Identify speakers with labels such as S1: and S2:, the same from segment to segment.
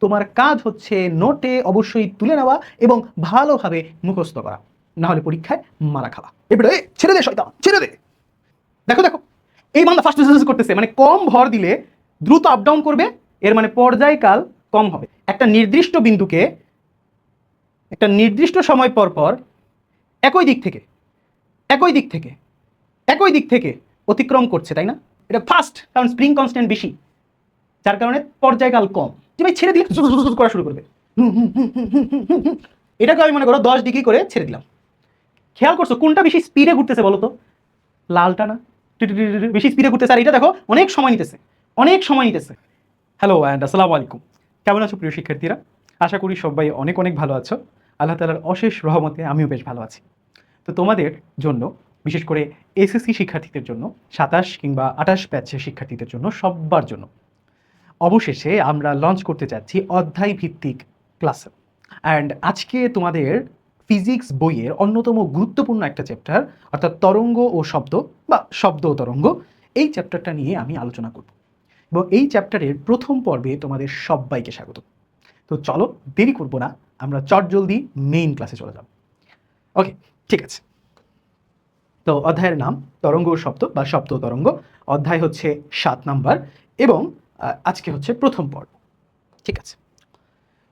S1: তোমার কাজ হচ্ছে নোটে অবশ্যই তুলে নেওয়া এবং ভালোভাবে মুখস্থ করা, না হলে পরীক্ষায় মারা খাওয়া। এবারে ছেড়ে দে শয়তান, ছেড়ে দে। দেখো দেখো, এই বান্দা ফার্স্ট করতেছে, মানে কম ভর দিলে দ্রুত আপ ডাউন করবে, এর মানে পর্যায়কাল কম হবে। একটা নির্দিষ্ট বিন্দুকে একটা নির্দিষ্ট সময় পর পর একই দিক থেকে একই দিক থেকে একই দিক থেকে অতিক্রম করছে, তাই না? এটা ফাস্ট, কারণ স্প্রিং কনস্ট্যান্ট বেশি, যার কারণে পর্যায়কাল কম। যে ভাই ছেড়ে দিলে করা শুরু করবে, এটাকে আমি মনে করো 10 ডিগ্রি করে ছেড়ে দিলাম। খেয়াল করছো কোনটা বেশি স্পিডে ঘুরতেছে বলো তো? লালটা না? বেশি স্পিডে ঘুরতেছে। আর এটা দেখো অনেক সময় নিতেছে, অনেক সময় নিতেছে। হ্যালো অ্যান্ড আসসালামু আলাইকুম। কেমন আছো প্রিয় শিক্ষার্থীরা? আশা করি সবাই অনেক অনেক ভালো আছো। আল্লাহ তাআলার অশেষ রহমতে আমিও বেশ ভালো আছি। তো তোমাদের জন্য, বিশেষ করে এসএসসি শিক্ষার্থীদের জন্য, 27 কিংবা 28 ব্যাচের শিক্ষার্থীদের জন্য, সবার জন্য অবশেষে আমরা লঞ্চ করতে যাচ্ছি অধ্যায় ভিত্তিক ক্লাস। অ্যান্ড আজকে তোমাদের ফিজিক্স বইয়ের অন্যতম গুরুত্বপূর্ণ একটা চ্যাপ্টার, অর্থাৎ তরঙ্গ ও শব্দ বা শব্দ ও তরঙ্গ, এই চ্যাপ্টারটা নিয়ে আমি আলোচনা করব এবং এই চ্যাপ্টারের প্রথম পর্বে তোমাদের সবাইকে স্বাগত। তো চলো দেরি করব না, আমরা চটজলদি মেইন ক্লাসে চলে যাব। ওকে, ঠিক আছে। তো অধ্যায়ের নাম তরঙ্গ ও শব্দ বা শব্দ ও তরঙ্গ। অধ্যায় হচ্ছে 7 নাম্বার এবং আজকে হচ্ছে প্রথম পর্ব। ঠিক আছে।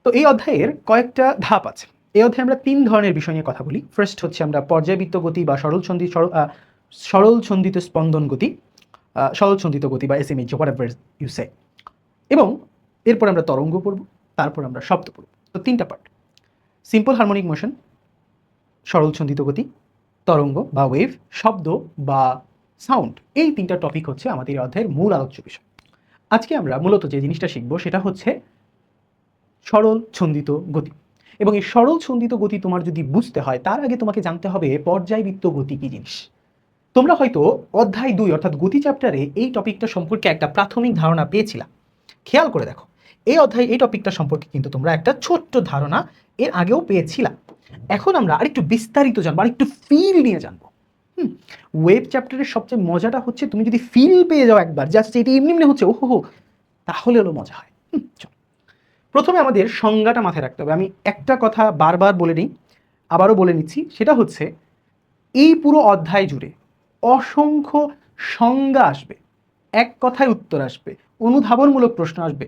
S1: তো এই অধ্যায়ের কয়েকটা ধাপ আছে। এই অধ্যায়ে আমরা 3 ধরনের বিষয় নিয়ে কথা বলি। ফার্স্ট হচ্ছে আমরা পর্যায়বৃত্ত গতি বা সরল ছন্দিত স্পন্দন গতি, সরল ছন্দিত গতি বা এসএমএইচ, হোয়াটএভার ইউ সে। এবং এরপর আমরা তরঙ্গ পড়ব, তারপর আমরা শব্দ পড়ব। তো 3টা পার্ট: সিম্পল হারমোনিক মোশন, সরল ছন্দিত গতি, তরঙ্গ বা ওয়েভ, শব্দ বা সাউন্ড। এই 3টা টপিক হচ্ছে আমাদের এই অধ্যায়ের মূল আলোচ্য বিষয়। আজকে আমরা মূলত যে জিনিসটা শিখব সেটা হচ্ছে সরল ছন্দিত গতি। এবং এই সরল ছন্দিত গতি তোমার যদি বুঝতে হয়, তার আগে তোমাকে জানতে হবে পর্যায়বৃত্ত গতি কি জিনিস। তোমরা হয়তো অধ্যায় 2 অর্থাৎ গতি চ্যাপ্টারে এই টপিকটা সম্পর্কে একটা প্রাথমিক ধারণা পেয়েছিলা। খেয়াল করে দেখো, এই অধ্যায় এই টপিকটা সম্পর্কে কিন্তু তোমরা একটা ছোট্ট ধারণা এর আগেও পেয়েছিলা। এখন আমরা আরেকটু বিস্তারিত জানবো, আরেকটু ফিল নিয়ে জানবো। ওয়েব চ্যাপ্টারের সবচেয়ে মজাটা হচ্ছে তুমি যদি ফিল পেয়ে যাও একবার, জাস্ট এটি এমনি এমনি হচ্ছে ওহো, তাহলে হলো মজা হয়। চলো, প্রথমে আমাদের সংজ্ঞাটা মাথায় রাখতে হবে। আমি একটা কথা বারবার বলে নিই, আবারও বলে নিচ্ছি, সেটা হচ্ছে এই পুরো অধ্যায় জুড়ে অসংখ্য সংজ্ঞা আসবে, এক কথায় উত্তর আসবে, অনুধাবনমূলক প্রশ্ন আসবে।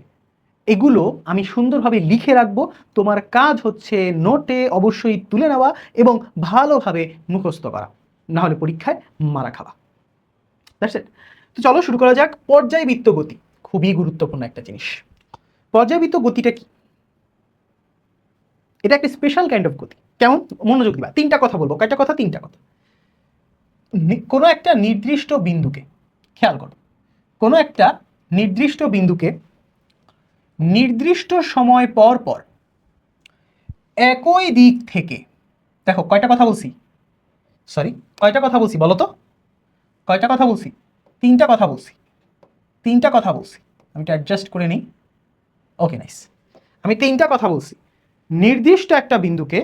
S1: এগুলো আমি সুন্দরভাবে লিখে রাখবো। তোমার কাজ হচ্ছে নোটে অবশ্যই তুলে নেওয়া এবং ভালোভাবে মুখস্থ করা, না হলে পরীক্ষায় মারা খাওয়া। That's it. তো চলো শুরু করা যাক। পর্যায়বৃত্ত গতি খুবই গুরুত্বপূর্ণ একটা জিনিস। পর্যায়বৃত্ত গতিটা কি? এটা একটা স্পেশাল কাইন্ড অফ গতি। কেমন? মনোযোগ দিবা। 3টা কথা বলবো। কয়টা কথা? 3টা কথা। কোনো একটা নির্দিষ্ট বিন্দুকে, খেয়াল করো, কোনো একটা নির্দিষ্ট বিন্দুকে নির্দিষ্ট সময় পর পর একই দিক থেকে, দেখো কয়টা কথা বলছি, কয়টা কথা বলছি বলো তো? কয়টা কথা বলছি? 3টা কথা বলছি। 3টা কথা বলছি। আমি এটা অ্যাডজাস্ট করে নিই। ওকে, নাইস। আমি 3টা কথা বলছি। নির্দিষ্ট একটা বিন্দুকে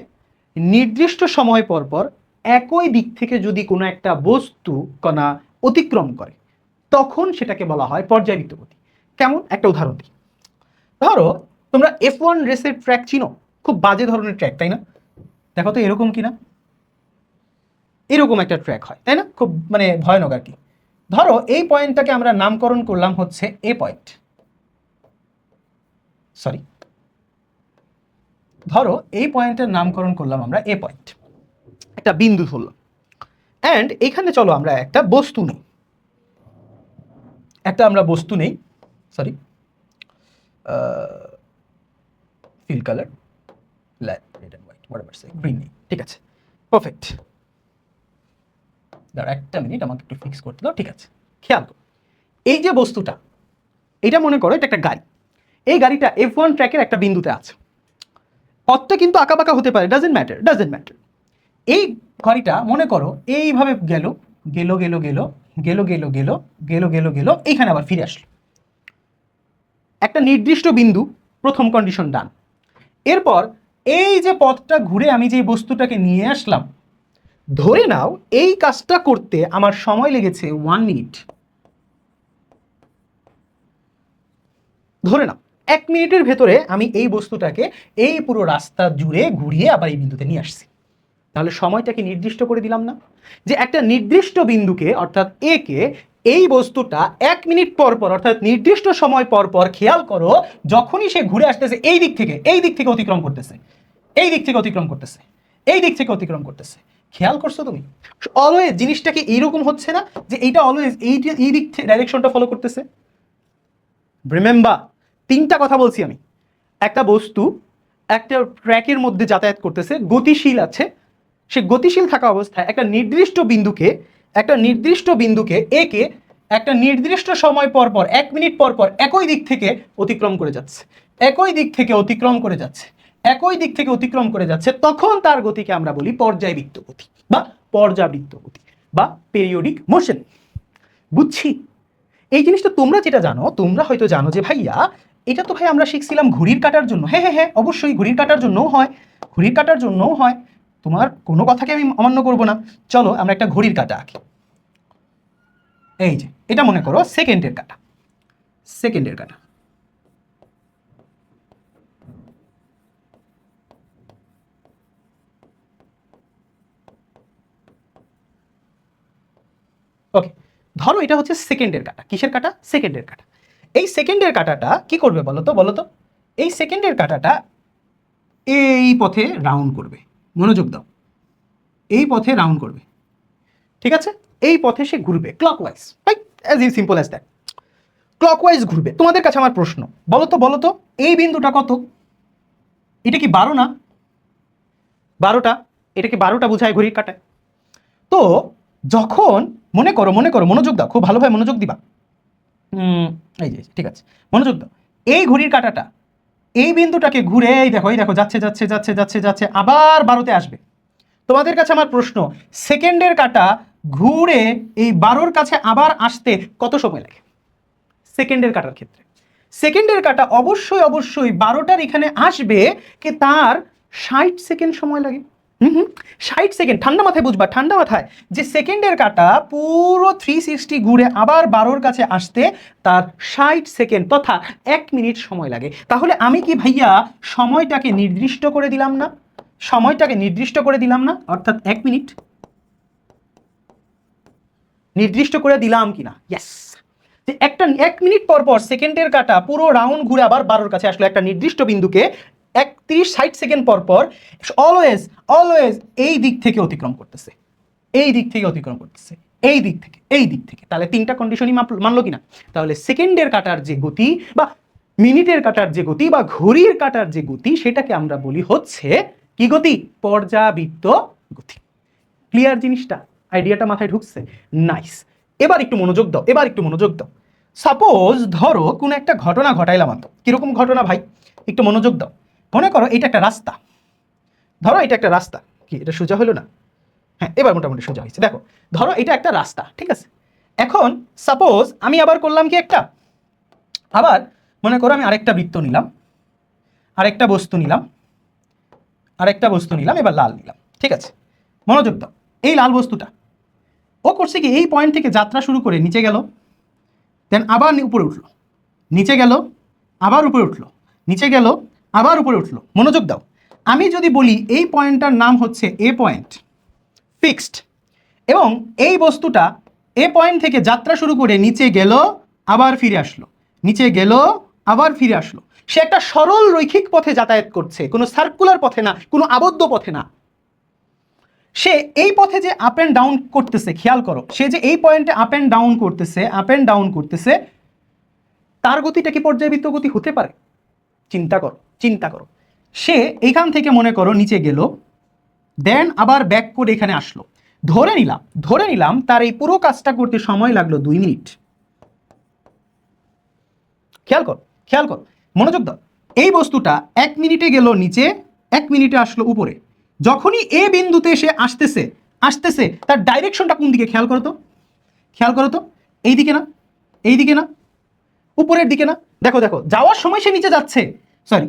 S1: নির্দিষ্ট সময় পর পর একই দিক থেকে যদি কোনো একটা বস্তু কণা অতিক্রম করে, তখন সেটাকে বলা হয় পর্যায়বৃত্ত গতি। কেমন? একটা উদাহরণ দিই। ধরো তোমরা F1 রেসের ট্র্যাক চিনো? খুব বাজে ধরনের ট্র্যাক, তাই না? দেখো তো এরকম কিনা। এরকম একটা ট্র্যাক হয়, তাই না? খুব মানে ভয়ানক আর কি। ধরো এই পয়েন্টটাকে আমরা নামকরণ করলাম হচ্ছে এ পয়েন্ট, সরি, ধরো এই পয়েন্টের নামকরণ করলাম আমরা এ পয়েন্ট, একটা বিন্দু ধরলাম। অ্যান্ড এখানে চলো আমরা একটা বস্তু নেই, sorry, fill colour red and white, whatever say, green নেই, ঠিক আছে, পারফেক্ট। দাঁড়া একটা মিনিট, আমাকে একটু ফিক্স করতে দাও। ঠিক আছে, খেয়াল করো, এই যে বস্তুটা, এটা মনে করো এটা একটা গাড়ি। এই গাড়িটা F1 ট্র্যাকের একটা বিন্দুতে আছে। পথটা কিন্তু আঁকাবাঁকা হতে পারে, ডাজেন্ট ম্যাটার। এই গাড়িটা মনে করো এইভাবে গেল গেল গেল গেল গেল গেল গেল গেল গেল গেল, এইখানে আবার ফিরে আসলো। একটা নির্দিষ্ট বিন্দু, প্রথম কন্ডিশন ডান। এরপর এই যে পথটা ঘুরে আমি যে বস্তুটাকে নিয়ে আসলাম, ধরে নাও এই কাজটা করতে আমার সময় লেগেছে 1 মিনিট। ধরে নাও 1 মিনিটের ভেতরে আমি এই বস্তুটাকে এই পুরো রাস্তা জুড়ে ঘুরিয়ে আবার এই বিন্দুতে নিয়ে আসছি। তাহলে সময়টাকে নির্দিষ্ট করে দিলাম না, যে একটা নির্দিষ্ট বিন্দুকে অর্থাৎ এ কে এই বস্তুটা 1 মিনিট পর পর অর্থাৎ নির্দিষ্ট সময় পর পর, খেয়াল করো, যখনই সে ঘুরে আসতেছে এই দিক থেকে অতিক্রম করতেছে, এই দিক থেকে অতিক্রম করতেছে, এই দিক থেকে অতিক্রম করতেছে। খেয়াল করছো তুমি? অলওয়েজ জিনিসটা কি এইরকম হচ্ছে না যে এইটা অলওয়েজ এই দিক থেকে ডাইরেকশনটা ফলো করতেছে? রিমেম্বার, 3টা কথা বলছি আমি। একটা বস্তু একটা ট্র্যাকের মধ্যে যাতায়াত করতেছে, গতিশীল আছে, সে গতিশীল থাকা অবস্থায় একটা নির্দিষ্ট বিন্দুকে একে একটা নির্দিষ্ট সময় পর পর 1 মিনিট পর পর একই দিক থেকে অতিক্রম করে যাচ্ছে, একই দিক থেকে অতিক্রম করে যাচ্ছে, একই দিক থেকে অতিক্রম করে যাচ্ছে, তখন তার গতিকে আমরা বলি পর্যায়বৃত্ত গতি বা পর্যাবৃত্ত গতি বা পেরিওডিক মোশন। বুঝছি? এই জিনিসটা তোমরা যেটা জানো, তোমরা হয়তো জানো যে ভাইয়া এটা তো ভাই আমরা শিখছিলাম ঘড়ির কাঁটার জন্য। হ্যাঁ হ্যাঁ হ্যাঁ, অবশ্যই ঘড়ির কাঁটার জন্যও হয়, ঘড়ির কাঁটার জন্যও হয়, তোমার কোনো কথাকে আমি অমান্য করব না। চলো আমরা একটা ঘড়ির কাঁটা আঁকি। এই যে এটা মনে করো সেকেন্ডের কাঁটা, সেকেন্ডের কাঁটা। ওকে, ধরো এটা হচ্ছে সেকেন্ডের কাঁটা। কিসের কাঁটা? সেকেন্ডের কাঁটা। এই সেকেন্ডের কাঁটাটা কি করবে বলো তো, বলো তো? এই সেকেন্ডের কাঁটাটা এই পথে রাউন্ড করবে। মনোযোগ দাও, এই পথে রাউন্ড করবে, ঠিক আছে? এই পথে সে ঘুরবে clockwise, right? As is simple as that. Clockwise ঘুরবে। তোমাদের কাছে আমার প্রশ্ন, বলো তো বলো তো এই বিন্দুটা কত? এটা কি 12 না? 12টা, এটা কি 12টা বোঝায় ঘড়ির কাঁটায়? তো যখন মনে করো মনোযোগ দাও, খুব ভালোভাবে মনোযোগ দিবা। এই যে ঠিক আছে, মনোযোগ দাও। এই ঘড়ির কাঁটাটা এই বিন্দুটাকে ঘুরে এই দেখো যাচ্ছে যাচ্ছে যাচ্ছে যাচ্ছে যাচ্ছে, আবার 12তে আসবে। তোমাদের কাছে আমার প্রশ্ন, সেকেন্ডের কাঁটা ঘুরে এই 12র কাছে আবার আসতে কত সময় লাগে? সেকেন্ডের কাঁটার ক্ষেত্রে সেকেন্ডের কাঁটা অবশ্যই 12টার এখানে আসবে কি তার 60 সেকেন্ড সময় লাগে। 60 সেকেন্ড। ঠান্ডা মাথায় বুঝবা, ঠান্ডা মাথায়, যে সেকেন্ডের কাঁটা পুরো 360 ঘুরে আবার 12র কাছে আসতে তার 60 সেকেন্ড তথা 1 মিনিট সময় লাগে। তাহলে আমি কি ভাইয়া সময়টাকে নির্দিষ্ট করে দিলাম না? সময়টাকে নির্দিষ্ট করে দিলাম না? অর্থাৎ 1 মিনিট নির্দিষ্ট করে দিলাম কিনা? ইয়েস। যে একটা 1 মিনিট পর পর সেকেন্ডের কাঁটা পুরো রাউন্ড ঘুরে আবার 12র কাছে আসলো একটা নির্দিষ্ট বিন্দুকে 60 সেকেন্ড পর পর, অলওয়েজ অলওয়েজ এই দিক থেকে অতিক্রম করতেছে, এই দিক থেকে অতিক্রম করতেছে, এই দিক থেকে, এই দিক থেকে। তাহলে 3টা কন্ডিশনই মানলো কিনা? তাহলে সেকেন্ডের কাঁটার যে গতি বা মিনিটের কাঁটার যে গতি বা ঘড়ির কাঁটার যে গতি, সেটাকে আমরা বলি হচ্ছে কি গতি? পর্যাবৃত্ত গতি। ক্লিয়ার জিনিসটা? আইডিয়াটা মাথায় ঢুকছে? নাইস। এবার একটু মনোযোগ দাও, এবার একটু মনোযোগ দাও। সাপোজ ধরো কোনো একটা ঘটনা ঘটাইলাম। আমি কিরকম ঘটনা ভাই? একটু মনোযোগ দাও। মনে করো এটা একটা রাস্তা, ধরো এটা একটা রাস্তা। কি এটা সোজা হলো না? হ্যাঁ, এবার মোটামুটি সোজা হয়েছে। দেখো, ধরো এটা একটা রাস্তা, ঠিক আছে? এখন সাপোজ আমি আবার করলাম কি একটা, আবার মনে করো আমি আরেকটা বৃত্ত নিলাম, আরেকটা বস্তু নিলাম, আরেকটা বস্তু নিলাম, এবার লাল নিলাম, ঠিক আছে? মনোযোগ দাও। এই লাল বস্তুটা ও করছে কি, এই পয়েন্ট থেকে যাত্রা শুরু করে নিচে গেল, দেন আবার উপরে উঠলো, নিচে গেল, আবার উপরে উঠলো, নিচে গেল, আবার উপরে উঠলো। মনোযোগ দাও। আমি যদি বলি এই পয়েন্টটার নাম হচ্ছে এ পয়েন্ট, ফিক্সড, এবং এই বস্তুটা এ পয়েন্ট থেকে যাত্রা শুরু করে নিচে গেল, আবার ফিরে আসলো, নিচে গেল, আবার ফিরে আসলো। সে একটা সরল রৈখিক পথে যাতায়াত করছে, কোনো সার্কুলার পথে না, কোনো আবদ্ধ পথে না। সে এই পথে যে আপ অ্যান্ড ডাউন করতেছে, খেয়াল করো, সে যে এই পয়েন্টে আপ অ্যান্ড ডাউন করতেছে, আপ অ্যান্ড ডাউন করতেছে, তার গতিটা কি পর্যায়বৃত্ত গতি হতে পারে? চিন্তা করো, চিন্তা করো। সে এইখান থেকে মনে করো নিচে গেল, দেন আবার ব্যাক করে এখানে আসলো। ধরে নিলাম তার এই পুরো কাজটা করতে সময় লাগলো 2 মিনিট। খেয়াল কর, খেয়াল কর, মনোযোগ দাও। এই বস্তুটা 1 মিনিটে গেল নিচে, 1 মিনিটে আসলো উপরে। যখনই এ বিন্দুতে সে আসতেছে আসতেছে তার ডাইরেকশনটা কোন দিকে? খেয়াল করো তো, খেয়াল করো তো। এই দিকে না? এই দিকে না? উপরের দিকে না? দেখো দেখো, যাওয়ার সময় সে নিচে যাচ্ছে, সরি,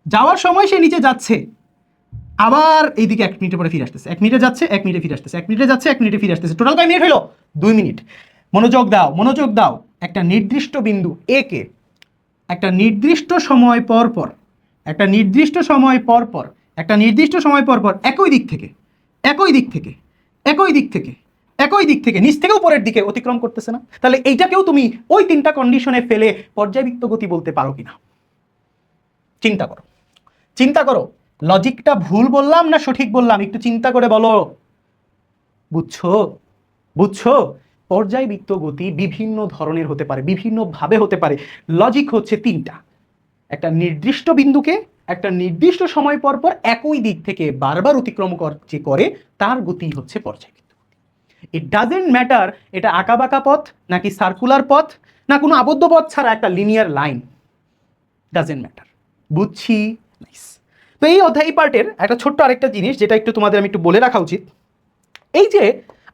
S1: যাওয়ার সময় সে নিচে যাচ্ছে, আবার এইদিকে 1 মিনিটের পরে ফিরে আসতেছে, 1 মিনিটে যাচ্ছে, 1 মিনিটে ফিরে আসতেছে, 1 মিনিটে যাচ্ছে, 1 মিনিটে ফিরে আসতেছে। টোটাল কয় মিনিট হলো? 2 মিনিট। মনোযোগ দাও, মনোযোগ দাও। একটা নির্দিষ্ট বিন্দু এ কে একটা নির্দিষ্ট সময় পর পর একটা নির্দিষ্ট সময় পর পর একটা নির্দিষ্ট সময় পর পর একই দিক থেকে একই দিক থেকে একই দিক থেকে একই দিক থেকে নিচ থেকে উপরের দিকে অতিক্রম করতেছে না, তাহলে এইটাকেও তুমি ওই তিনটা কন্ডিশনে ফেলে পর্যায়বৃত্ত গতি বলতে পারো কিনা? চিন্তা করো, চিন্তা করো, লজিকটা ভুল বললাম না সঠিক বললাম, একটু চিন্তা করে বলো। বুঝছো? বুঝছো? পর্যায়বৃত্ত গতি বিভিন্ন ধরনের হতে পারে, বিভিন্নভাবে হতে পারে। লজিক হচ্ছে তিনটা: একটা নির্দিষ্ট বিন্দুকে একটা নির্দিষ্ট সময় পর পর একই দিক থেকে বারবার অতিক্রম যে করে তার গতি হচ্ছে পর্যায়বৃত্ত গতি। ইট ডাজেন্ট ম্যাটার এটা আঁকাবাঁকা পথ নাকি সার্কুলার পথ না কোনো আবদ্ধ পথ ছাড়া একটা লিনিয়ার লাইন, ডাজেন্ট ম্যাটার। বুঝছি? নাইস। তো এই অধ্যায় পার্টের একটা ছোট্ট আরেকটা জিনিস যেটা একটু তোমাদের আমি একটু বলে রাখা উচিত, এই যে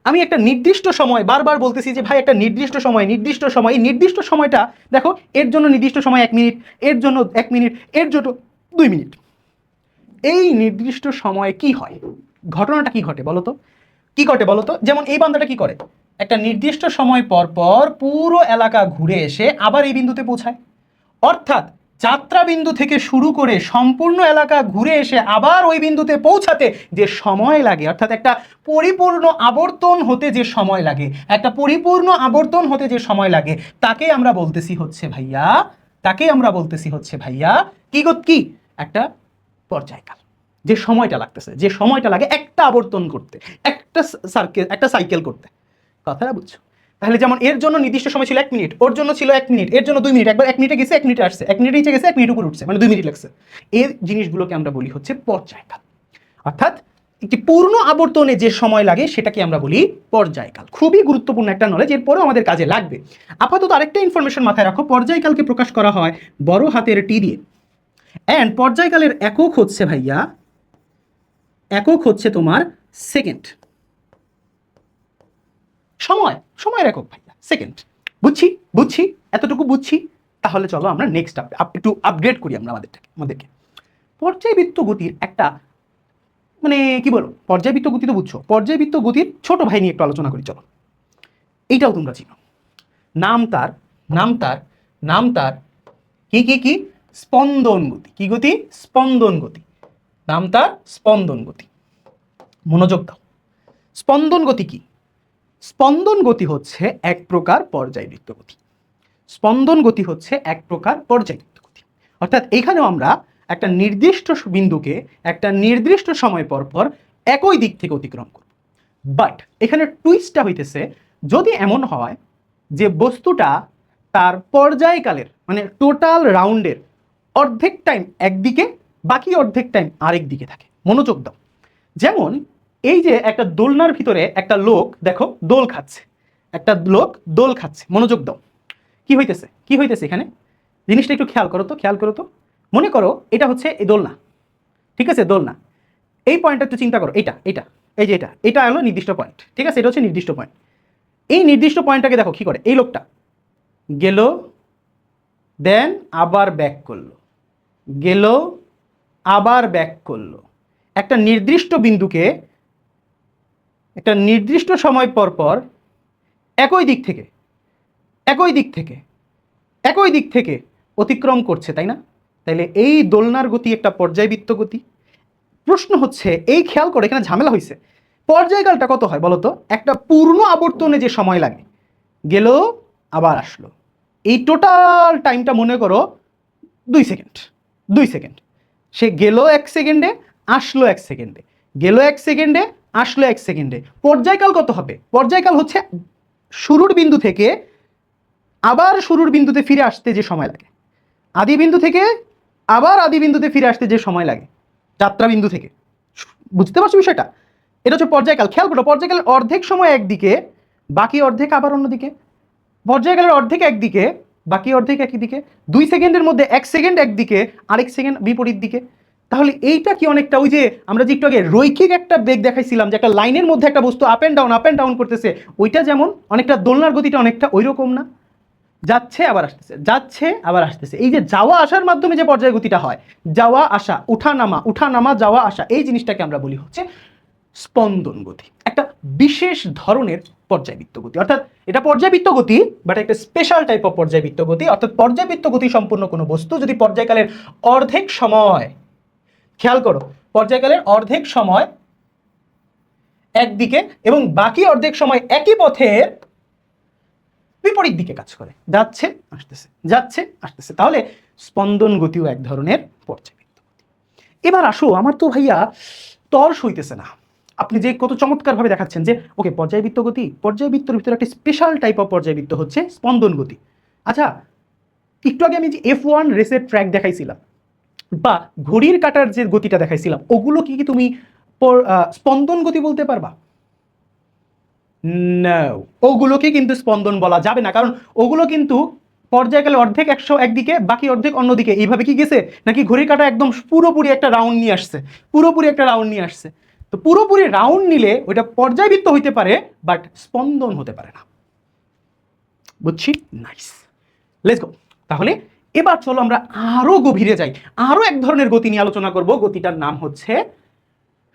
S1: আমি একটা নির্দিষ্ট সময় বারবার বলতেছি যে ভাই একটা নির্দিষ্ট সময় এই নির্দিষ্ট সময়টা দেখো, এর জন্য নির্দিষ্ট সময় 1 মিনিট, এর জন্য 1 মিনিট, এর জন্য 2 মিনিট। এই নির্দিষ্ট সময়ে কি হয়, ঘটনাটা কি ঘটে বলো তো? কি ঘটে বলো তো? যেমন এই বান্দাটা কি করে, একটা নির্দিষ্ট সময় পর পর পুরো এলাকা ঘুরে এসে আবার এই বিন্দুতে পৌঁছায়। অর্থাৎ যাত্রা বিন্দু থেকে শুরু করে সম্পূর্ণ এলাকা ঘুরে এসে আবার ওই বিন্দুতে পৌঁছাতে যে সময় লাগে, অর্থাৎ একটা পরিপূর্ণ আবর্তন হতে যে সময় লাগে, একটা পরিপূর্ণ আবর্তন হতে যে সময় লাগে, তাকে আমরা বলতেছি হচ্ছে ভাইয়া, তাকে আমরা বলতেছি হচ্ছে ভাইয়া কি একটা পর্যায়কাল। যে সময়টা লাগতেছে, যে সময়টা লাগে একটা আবর্তন করতে, একটা সার্কেল, একটা সাইকেল করতে। কথাটা বুঝছো? তাহলে যেমন এর জন্য নির্দিষ্ট সময় ছিল 1 মিনিট, ওর জন্য ছিল 1 মিনিট, এর জন্য 2 মিনিট, একবার 1 মিনিটে গেছে 1 মিনিটে আসছে, 1 মিনিটে নিচে গেছে 1 মিনিট উপরে উঠছে, মানে 2 মিনিট লাগছে। এর জিনিসগুলোকে আমরা বলি হচ্ছে পর্যায়কাল। অর্থাৎ একটি পূর্ণ আবর্তনে যে সময় লাগে সেটাকে আমরা বলি পর্যায়কাল। খুবই গুরুত্বপূর্ণ একটা নলেজ, এরপরেও আমাদের কাজে লাগবে। আপাতত আরেকটা ইনফরমেশন মাথায় রাখো, পর্যায়কালকে প্রকাশ করা হয় বড় হাতের টি দিয়ে। অ্যান্ড পর্যায়কালের একক হচ্ছে ভাইয়া, একক হচ্ছে তোমার সেকেন্ড। সময়ের একক ভাইয়া সেকেন্ড। বুঝছি বুঝছি, এতটুকু বুঝছি। তাহলে চলো আমরা নেক্সট একটু আপগ্রেড করি আমরা আমাদেরকে। পর্যায়বৃত্ত গতির একটা মানে কি বলবো, পর্যায়বৃত্ত গতি তো বুঝছো, পর্যায়বৃত্ত গতির ছোট ভাই নিয়ে একটু আলোচনা করি চলো। এইটাও তোমরা চিনো, নাম তার কি স্পন্দন গতি। কি গতি? স্পন্দন গতি। নাম তার স্পন্দন গতি। মনোযোগ দাও। স্পন্দন গতি কি? স্পন্দন গতি হচ্ছে এক প্রকার পর্যায়বৃত্ত গতি। স্পন্দন গতি হচ্ছে এক প্রকার পর্যায়বৃত্ত গতি। অর্থাৎ এখানেও আমরা একটা নির্দিষ্ট বিন্দুকে একটা নির্দিষ্ট সময় পর পর একই দিক থেকে অতিক্রম করব। বাট এখানে টুইস্টটা হইতেছে, যদি এমন হয় যে বস্তুটা তার পর্যায়কালের মানে টোটাল রাউন্ডের অর্ধেক টাইম একদিকে, বাকি অর্ধেক টাইম আরেক দিকে থাকে। মনোযোগ দাও। যেমন এই যে একটা দোলনার ভিতরে একটা লোক দেখো দোল খাচ্ছে, একটা লোক দোল খাচ্ছে। মনোযোগ দাও, কি হইতেছে এখানে, জিনিসটা একটু খেয়াল করো তো। মনে করো এটা হচ্ছে এই দোলনা, ঠিক আছে? দোলনা, এই পয়েন্টটা একটু চিন্তা করো, এটা এই যে এটা হলো নির্দিষ্ট পয়েন্ট, ঠিক আছে? এটা হচ্ছে নির্দিষ্ট পয়েন্ট। এই নির্দিষ্ট পয়েন্টটাকে দেখো কি করে, এই লোকটা গেল, দেন আবার ব্যাক করলো, গেল আবার ব্যাক করলো। একটা নির্দিষ্ট বিন্দুকে একটা নির্দিষ্ট সময় পর পর একই দিক থেকে অতিক্রম করছে, তাই না? তাইলে এই দোলনার গতি একটা পর্যায়বৃত্ত গতি। প্রশ্ন হচ্ছে, এই খেয়াল করে এখানে ঝামেলা হয়েছে, পর্যায়কালটা কত হয় বলতো? একটা পূর্ণ আবর্তনে যে সময় লাগে, গেল আবার আসলো, এই টোটাল টাইমটা মনে করো 2 সেকেন্ড। সে গেল 1 সেকেন্ডে, আসলো 1 সেকেন্ডে, গেল 1 সেকেন্ডে, আসলো 1 সেকেন্ডে। পর্যায়কাল কত হবে? পর্যায়কাল হচ্ছে শুরুর বিন্দু থেকে আবার শুরুর বিন্দুতে ফিরে আসতে যে সময় লাগে, আদি বিন্দু থেকে আবার আদি বিন্দুতে ফিরে আসতে যে সময় লাগে, যাত্রা বিন্দু থেকে। বুঝতে পারছো বিষয়টা? এটা হচ্ছে পর্যায়কাল। খেয়াল করো, পর্যায়কালের অর্ধেক সময় একদিকে, বাকি অর্ধেক আবার অন্যদিকে। পর্যায়কালের অর্ধেক একদিকে, বাকি অর্ধেক একদিকে। 2 সেকেন্ডের মধ্যে 1 সেকেন্ড একদিকে, আরেক সেকেন্ড বিপরীত দিকে। তাহলে এইটা কি অনেকটা ওই যে আমরা যে একটু আগে রৈখিক একটা বেগ দেখাইছিলাম, যে একটা লাইনের মধ্যে একটা বস্তু আপ অ্যান্ড ডাউন করতেছে, ওইটা যেমন অনেকটা দোলনার গতিটা অনেকটা ওই রকম না? যাচ্ছে আবার আসতেছে, যাচ্ছে আবার আসতেছে। এই যে যাওয়া আসার মাধ্যমে যে পর্যায় গতিটা হয়, যাওয়া আসা, উঠা নামা যাওয়া আসা, এই জিনিসটাকে আমরা বলি হচ্ছে স্পন্দন গতি, একটা বিশেষ ধরনের পর্যায়বৃত্ত গতি। অর্থাৎ এটা পর্যায়বৃত্ত গতি, বাট একটা স্পেশাল টাইপ অফ পর্যায়বৃত্ত গতি। অর্থাৎ পর্যায়বৃত্ত গতি সম্পূর্ণ কোনো বস্তু যদি পর্যায়কালের অর্ধেক সময়, খেয়াল করো, পর্যায়কালের অর্ধেক সময় একদিকে এবং বাকি অর্ধেক সময় একই পথের বিপরীত দিকে কাজ করে, যাচ্ছে আসতেছে যাচ্ছে আসতেছে, তাহলে স্পন্দন গতিও এক ধরনের পর্যায়বৃত্ত গতি। এবার আসো, আমার তো ভাইয়া তর্স হইতেছে না, আপনি যে কত চমৎকারভাবে দেখাচ্ছেন যে ওকে পর্যায়বৃত্ত গতি, পর্যায়বৃত্তের ভিতরে একটা স্পেশাল টাইপ অফ পর্যায়বৃত্ত হচ্ছে স্পন্দন গতি। আচ্ছা, একটু আগে আমি যে F1 রেসের ট্র্যাক দেখাইছিলাম বা ঘড়ির কাঁটার যে গতিটা দেখাইছিলাম, ওগুলো কি কি তুমি স্পন্দন গতি বলতে পারবা? না, ওগুলোকে কিন্তু স্পন্দন বলা যাবে না, কারণ ওগুলো কিন্তু পর্যায়কালে অর্ধেক একদিকে বাকি অর্ধেক অন্যদিকে, এইভাবে কি গেছে নাকি ঘড়ির কাঁটা একদম পুরোপুরি একটা রাউন্ড নিয়ে আসছে, পুরোপুরি একটা রাউন্ড নিয়ে আসছে। তো পুরোপুরি রাউন্ড নিলে ওইটা পর্যায়বৃত্ত হইতে পারে, বাট স্পন্দন হতে পারে না। বুঝছি? Nice, let's go. তাহলে এবার চলো আমরা আরো গভীরে যাই, আরো এক ধরনের গতি নিয়ে আলোচনা করব। গতিটার নাম হচ্ছে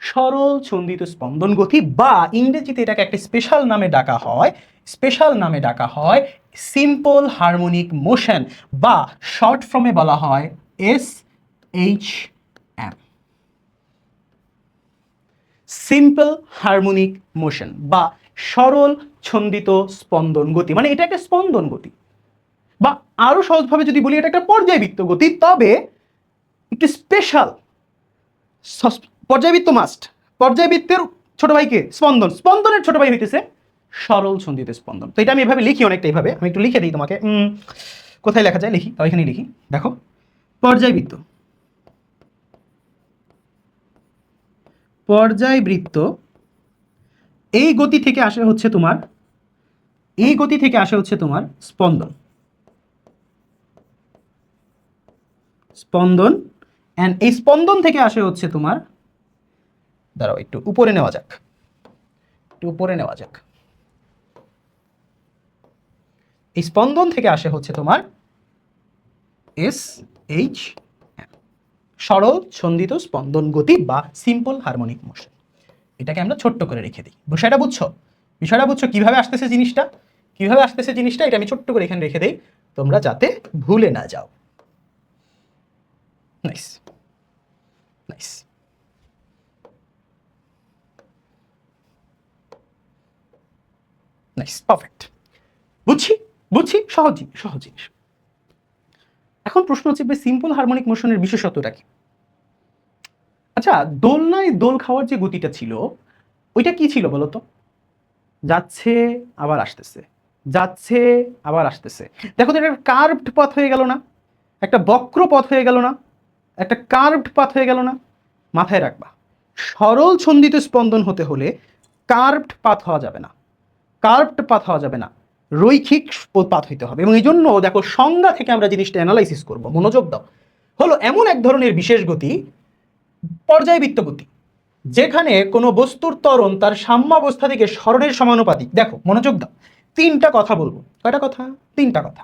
S1: সরল ছন্দিত স্পন্দন গতি, বা ইংরেজিতে এটাকে একটা স্পেশাল নামে ডাকা হয়, স্পেশাল নামে ডাকা হয় সিম্পল হারমোনিক মোশন, বা শর্ট ফর্মে বলা হয় SHM, সিম্পল হারমোনিক মোশন বা সরল ছন্দিত স্পন্দন গতি। মানে এটা একটা স্পন্দন গতি, বা আরো সহজভাবে যদি বলি এটা একটা পর্যায়বৃত্ত গতি, তবে একটু স্পেশাল। পর্যায়বৃত্ত মাস্ট, পর্যায়বৃত্তের ছোট ভাইকে স্পন্দন, স্পন্দনের ছোট ভাই হইতেছে সরল ছন্দিত স্পন্দন। তো এটা আমি এভাবে লিখি, অনেকটা এইভাবে আমি একটু লিখে দিই তোমাকে। কোথায় লেখা যায় লিখি, তাও এখানে লিখি। দেখো, পর্যায়বৃত্ত, পর্যায়বৃত্ত এই গতি থেকে আসে হচ্ছে তোমার, এই গতি থেকে আসে হচ্ছে তোমার স্পন্দন, স্পন্দন। অ্যান্ড এই স্পন্দন থেকে আসে হচ্ছে তোমার, দাঁড়াও একটু উপরে নেওয়া যাক, একটু উপরে নেওয়া যাক। এই স্পন্দন থেকে আসে হচ্ছে তোমার SH, সরল ছন্দিত স্পন্দন গতি বা সিম্পল হারমোনিক মোশন। এটাকে আমরা ছোট্ট করে রেখে দিই। বিষয়টা বুঝছো? বিষয়টা বুঝছো কিভাবে আসতেছে জিনিসটা, কিভাবে আসতেছে জিনিসটা? এটা আমি ছোট্ট করে এখানে রেখে দেই, তোমরা যাতে ভুলে না যাও। Nice, nice. Nice, perfect. বুঝছি, বুঝছি, সহজ জিনিস, সহজ জিনিস। এখন প্রশ্ন হচ্ছে সিম্পল হারমোনিক মোশনের বিশেষত্বটা কি? আচ্ছা, দোলনায় দোল খাওয়ার যে গতিটা ছিল, ওইটা কি ছিল বলতো? যাচ্ছে আবার আসতেছে, যাচ্ছে আবার আসতেছে। দেখো তো, এটা কার্ভড পথ হয়ে গেল না, একটা বক্র পথ হয়ে গেল না, একটা কার্ভড পথ হয়ে গেল না। মাথায় রাখবা, সরল ছন্দিত স্পন্দন হতে হলে কার্ভড পাথ হওয়া যাবে না, কার্ভড পাথ হওয়া যাবে না, রৈখিক পাথ হইতে হবে। এবং এই জন্য দেখো, সংজ্ঞা থেকে আমরা জিনিসটা অ্যানালাইসিস করব, মনোযোগ দাও। হলো এমন এক ধরনের বিশেষ গতি, পর্যায়বৃত্ত গতি, যেখানে কোনো বস্তুর ত্বরণ তার সাম্যাবস্থা থেকে সরণের সমানুপাতিক। দেখো, মনোযোগ দাও, তিনটা কথা বলবো। কয়টা কথা? তিনটা কথা।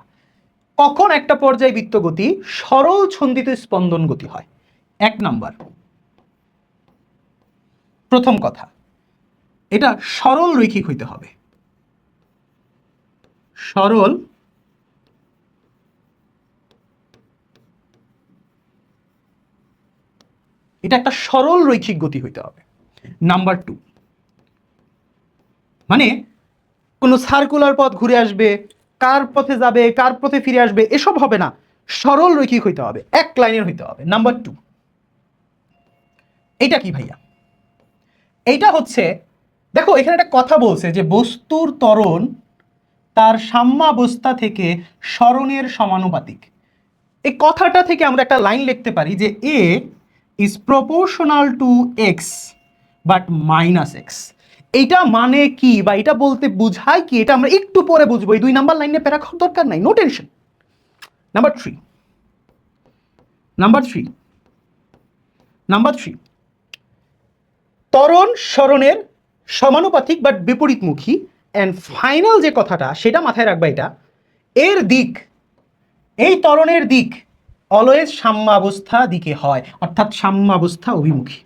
S1: কখন একটা পর্যায়বৃত্ত গতি সরল ছন্দিত স্পন্দন গতি হয়? এক নাম্বার, প্রথম কথা, এটা সরল রৈখিক হইতে হবে, সরল এটা একটা সরল রৈখিক গতি হইতে হবে। নাম্বার টু, মানে কোনো সার্কুলার পথ ঘুরে আসবে, কার পথে যাবে, কার পথে ফিরে আসবে, এসব হবে না, সরল রৈখিক হইতে হবে, এক লাইনের হইতে হবে। নাম্বার টু, এইটা কি ভাইয়া? এইটা হচ্ছে, দেখো এখানে একটা কথা বলছে যে বস্তুর ত্বরণ তার সাম্যাবস্থা থেকে সরণের সমানুপাতিক। এই কথাটা থেকে আমরা একটা লাইন লিখতে পারি যে A is proportional to X but minus X. এইটা মানে কি বা এটা বলতে বুঝায় কি, এটা আমরা একটু পরে বুঝবো। এই 2 নাম্বার লাইনে প্যারা খাওয়ার দরকার নাই, no tension. Number three, number three, number three, ত্বরণ সরণের সমানুপাতিক বাট বিপরীতমুখী। অ্যান্ড ফাইনাল যে কথাটা, সেটা মাথায় রাখবা, এটা এর দিক, এই ত্বরণের দিক অলওয়েজ সাম্যাবস্থা দিকে হয়, অর্থাৎ সাম্যাবস্থা অভিমুখী।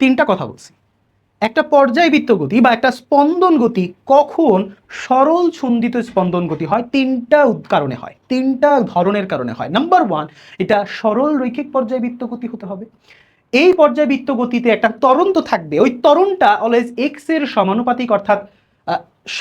S1: তিনটা কথা বলছি। একটা পর্যায়বৃত্ত গতি বা একটা স্পন্দন গতি কখন সরল ছন্দিত স্পন্দন গতি হয়? তিনটা কারণে হয়, তিনটা ধরনের কারণে হয়। নাম্বার ওয়ান, এটা সরল রৈখিক পর্যায়বৃত্ত গতি হতে হবে। এই পর্যায়বৃত্ত গতিতে একটা ত্বরণ তো থাকবে, ওই ত্বরণটা অলওয়েজ এক্স এর সমানুপাতিক, অর্থাৎ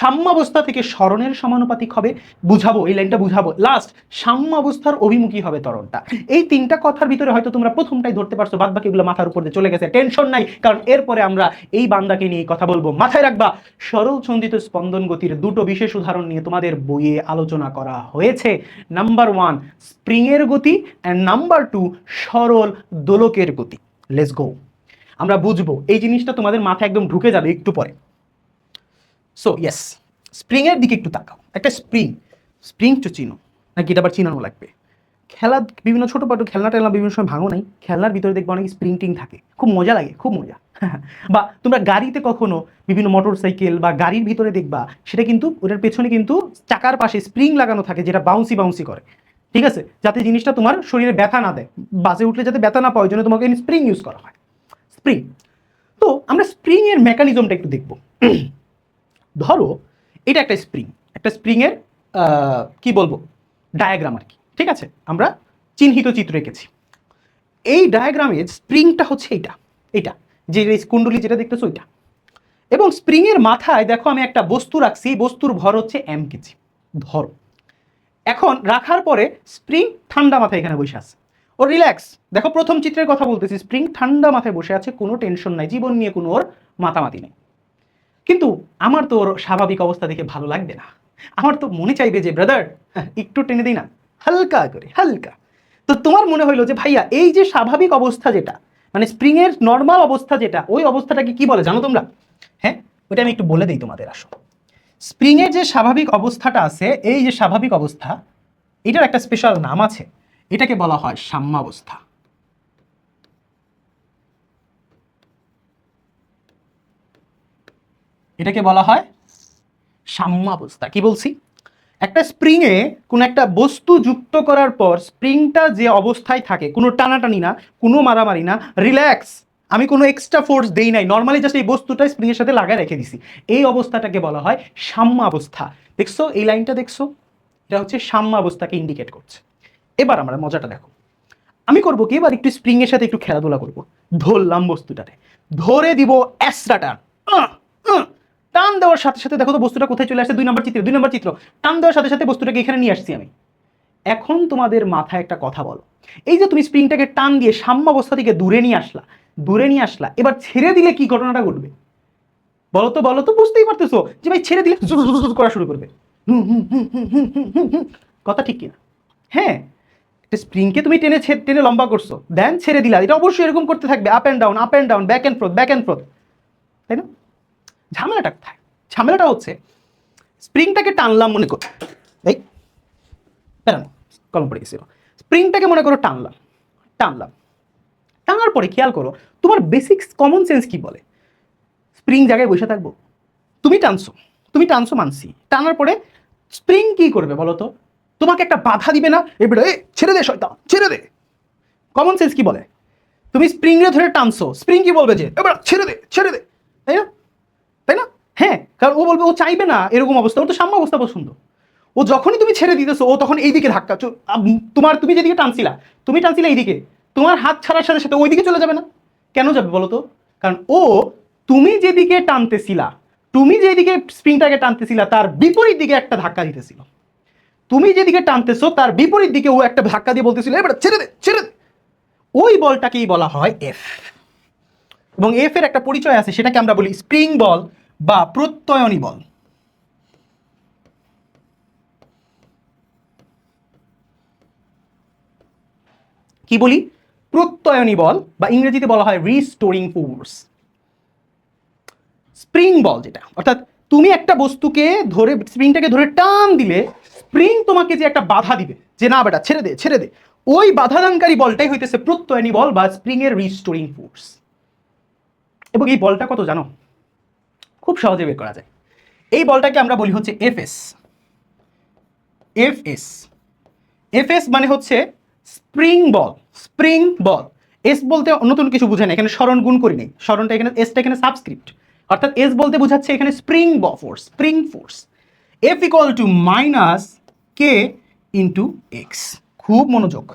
S1: সাম্যাবস্থা থেকে সরণের সমানুপাতিক হবে। বুঝাবো, এই লাইনটা বুঝাবো। লাস্ট, সাম্যাবস্থার অভিমুখী হবে ত্বরণটা। এই তিনটা কথার ভিতরে হয়তো তোমরা প্রথমটাই ধরতে পারছো, বাদ বাকিগুলো মাথার উপর দিয়ে চলে গেছে। টেনশন নাই, কারণ এরপরে আমরা এই বান্দাকে নিয়ে কথা বলবো। মাথায় রাখবা, সরল ছন্দিত স্পন্দন গতির দুটো বিশেষ উদাহরণ নিয়ে তোমাদের বইয়ে আলোচনা করা হয়েছে। নাম্বার ওয়ান, স্প্রিং এর গতি, অ্যান্ড নাম্বার টু, সরল দোলকের গতি। লেটস গো, আমরা বুঝবো এই জিনিসটা, তোমাদের মাথায় একদম ঢুকে যাবে একটু পরে। সো ইয়েস, স্প্রিং এর দিকে একটু তাকাও। একটা স্প্রিং, স্প্রিং তো চিনো নাকি? এটা আবার চিনানো লাগবে। খেলা, বিভিন্ন ছোটোখাটো খেলনা টেলনা বিভিন্ন সময় ভাঙো নাই, খেলনার ভিতরে দেখবো অনেক স্প্রিং টিং থাকে, খুব মজা লাগে, খুব মজা। বা তোমরা গাড়িতে কখনো বিভিন্ন মোটর সাইকেল বা গাড়ির ভিতরে দেখবা, সেটা কিন্তু ওটার পেছনে কিন্তু চাকার পাশে স্প্রিং লাগানো থাকে, যেটা বাউন্সি বাউন্সি করে, ঠিক আছে, যাতে জিনিসটা তোমার শরীরে ব্যথা না দেয়, বাসে উঠলে যাতে ব্যথা না পায়, ওই জন্য তোমাকে স্প্রিং ইউজ করা হয়। স্প্রিং, তো আমরা স্প্রিং এর মেকানিজমটা একটু দেখবো। ধরো এটা একটা স্প্রিং, একটা স্প্রিং এর কি বলবো, ডায়াগ্রাম আর কি, ঠিক আছে, আমরা চিহ্নিত চিত্র এঁকেছি। এই ডায়াগ্রামের স্প্রিংটা হচ্ছে এইটা, এটা যে কুণ্ডলী যেটা দেখতেছো ওইটা, এবং স্প্রিং এর মাথায় দেখো আমি একটা বস্তু রাখছি, বস্তুর ভর হচ্ছে m কেজি। ধরো এখন রাখার পরে স্প্রিং ঠান্ডা মাথায় এখানে বসে আছে, ও রিল্যাক্স। দেখো প্রথম চিত্রের কথা বলতেছি, স্প্রিং ঠান্ডা মাথায় বসে আছে, কোনো টেনশন নাই, জীবন নিয়ে কোনো ওর মাতামাতি নেই। কিন্তু আমার তো ওর স্বাভাবিক অবস্থা দেখে ভালো লাগবে না, আমার তো মনে চাইবে যে ব্রাদার একটু টেনে দিই না, হালকা করে, হালকা। তো তোমার মনে হইলো যে ভাইয়া এই যে স্বাভাবিক অবস্থা যেটা, মানে স্প্রিং এর নর্মাল অবস্থা যেটা, ওই অবস্থাটাকে কি বলে জানো তোমরা? হ্যাঁ, ওটা আমি একটু বলে দিই তোমাদের। আসো, স্প্রিং এর যে স্বাভাবিক অবস্থাটা আছে, এই যে স্বাভাবিক অবস্থা, এটার একটা স্পেশাল নাম আছে, এটাকে বলা হয় সাম্যাবস্থা। এটাকে বলা হয় সাম্যাবস্থা। কি বলছি? একটা স্প্রিংয়ে কোনো একটা বস্তু যুক্ত করার পর স্প্রিংটা যে অবস্থায় থাকে, কোনো টানাটানি না, কোনো মারামারি না, রিল্যাক্স, আমি কোনো এক্সট্রা ফোর্স দেই নাই, নর্মালি জাস্ট এই বস্তুটা স্প্রিংয়ের সাথে লাগায় রেখে দিছি, এই অবস্থাটাকে বলা হয় সাম্যাবস্থা। দেখছো এই লাইনটা, দেখছো, এটা হচ্ছে সাম্যাবস্থাকে ইন্ডিকেট করছে। এবার আমরা মজাটা দেখো, আমি করবো কি, এবার একটু স্প্রিং এর সাথে একটু খেলাধুলা করবো। ধরলাম বস্তুটাতে, ধরে দিব এক্সট্রা টান, টান দেওয়ার সাথে সাথে দেখো তো বস্তুটা কোথায় চলে আসছে, 2 নম্বর চিত্র, 2 নম্বর চিত্র, টান দেওয়ার সাথে সাথে বস্তুটাকে এখানে নিয়ে আসছি আমি। এখন তোমাদের মাথায় একটা কথা বলো, এই যে তুমি স্প্রিংটাকে টান দিয়ে সাম্যাবস্থা থেকে দূরে নিয়ে আসলা, দূরে নিয়ে আসলা, এবার ছেড়ে দিলে কি ঘটনাটা ঘটবে বলো তো, বলো তো, বুঝতেই পারতেছো যে ভাই ছেড়ে দিলে করা শুরু করবে, কথা ঠিক কিনা? হ্যাঁ, একটা স্প্রিংকে তুমি টেনে টেনে লম্বা করছো, দেন ছেড়ে দিলা, এটা অবশ্যই এরকম করতে থাকবে, up and down, up and down, back and ফ্রোথ, back and ফ্রোথ, তাই না? ঝামেলাটা কোথায়? ঝামেলাটা হচ্ছে স্প্রিংটাকে টানলাম, মনে করো এই প্যারানো কলম পড়ে গেছিল, স্প্রিংটাকে মনে করো টানলাম, টানলাম, টানার পরে খেয়াল করো তোমার বেসিক কমন সেন্স কি বলে, স্প্রিং জায়গায় বসে থাকবো? তুমি টানছো, তুমি টানছো মানছি, টানার পরে স্প্রিং কি করবে বলো তো? তোমাকে একটা বাধা দিবে না, এবারে ছেড়ে দে শয়তান, ছেড়ে দে। কমন সেন্স কি বলে? তুমি স্প্রিংয়ে ধরে টানছো, স্প্রিং কি বলবে যে এবার ছেড়ে দে, ছেড়ে দে, তাই না? তাই না? হ্যাঁ, কারণ ও বলবে, ও চাইবে না এরকম অবস্থা, ওর তো সাম্য অবস্থা পছন্দ। ও যখনই তুমি ছেড়ে দিতেছো, ও তখন এইদিকে ধাক্কা, তুমি যেদিকে টানছিলা, তুমি টানছিলা এইদিকে, তোমার হাত ছাড়ার সাথে সাথে ওইদিকে চলে যাবে না? কেন যাবে বলো তো? কারণ ও তুমি যেদিকে টানতেছিলা, তুমি যেদিকে স্প্রিংটাকে টানতেছিলা তার বিপরীত দিকে একটা ধাক্কা দিতেছিল। তুমি যেদিকে টানতেছো তার বিপরীত দিকে ও একটা ধাক্কা দিয়ে বলতেছিল এবার ছেড়ে দে, ছেড়ে দে। ওই বলটাকেই বলা হয় এফ। এবং এফ এর একটা পরিচয় আছে, সেটাকে আমরা বলি স্প্রিং বল বা প্রত্যয়নী বল। কি বলি? প্রত্যয়নী বল, বা ইংরেজিতে বলা হয় রিস্টোরিং ফোর্স। স্প্রিং বল যেটা, অর্থাৎ তুমি একটা বস্তুকে ধরে, স্প্রিংটাকে ধরে টান দিলে স্প্রিং তোমাকে যে একটা বাধা দিবে যে না বেটা ছেড়ে দে, ছেড়ে দে, ওই বাধাদানকারী বলটাই হইতেছে প্রত্যয়নী বল বা স্প্রিং এর রিস্টোরিং ফোর্স। এবং এই বলটা কত জানো? খুব সহজে বের করা যায়। এই বলটাকে আমরা বলি হচ্ছে এফএস। এফএস, এফএস মানে হচ্ছে স্প্রিং বল, স্প্রিং বল। এস বলতে নতুন কিছু বুঝে না, এখানে স্মরণ গুণ করি নেই, স্মরণটা এখানে, এসটা এখানে সাবস্ক্রিপ্ট, অর্থাৎ এস বলতে বোঝাচ্ছে এখানে spring force F equal to minus K into x. খুব মনোযোগ,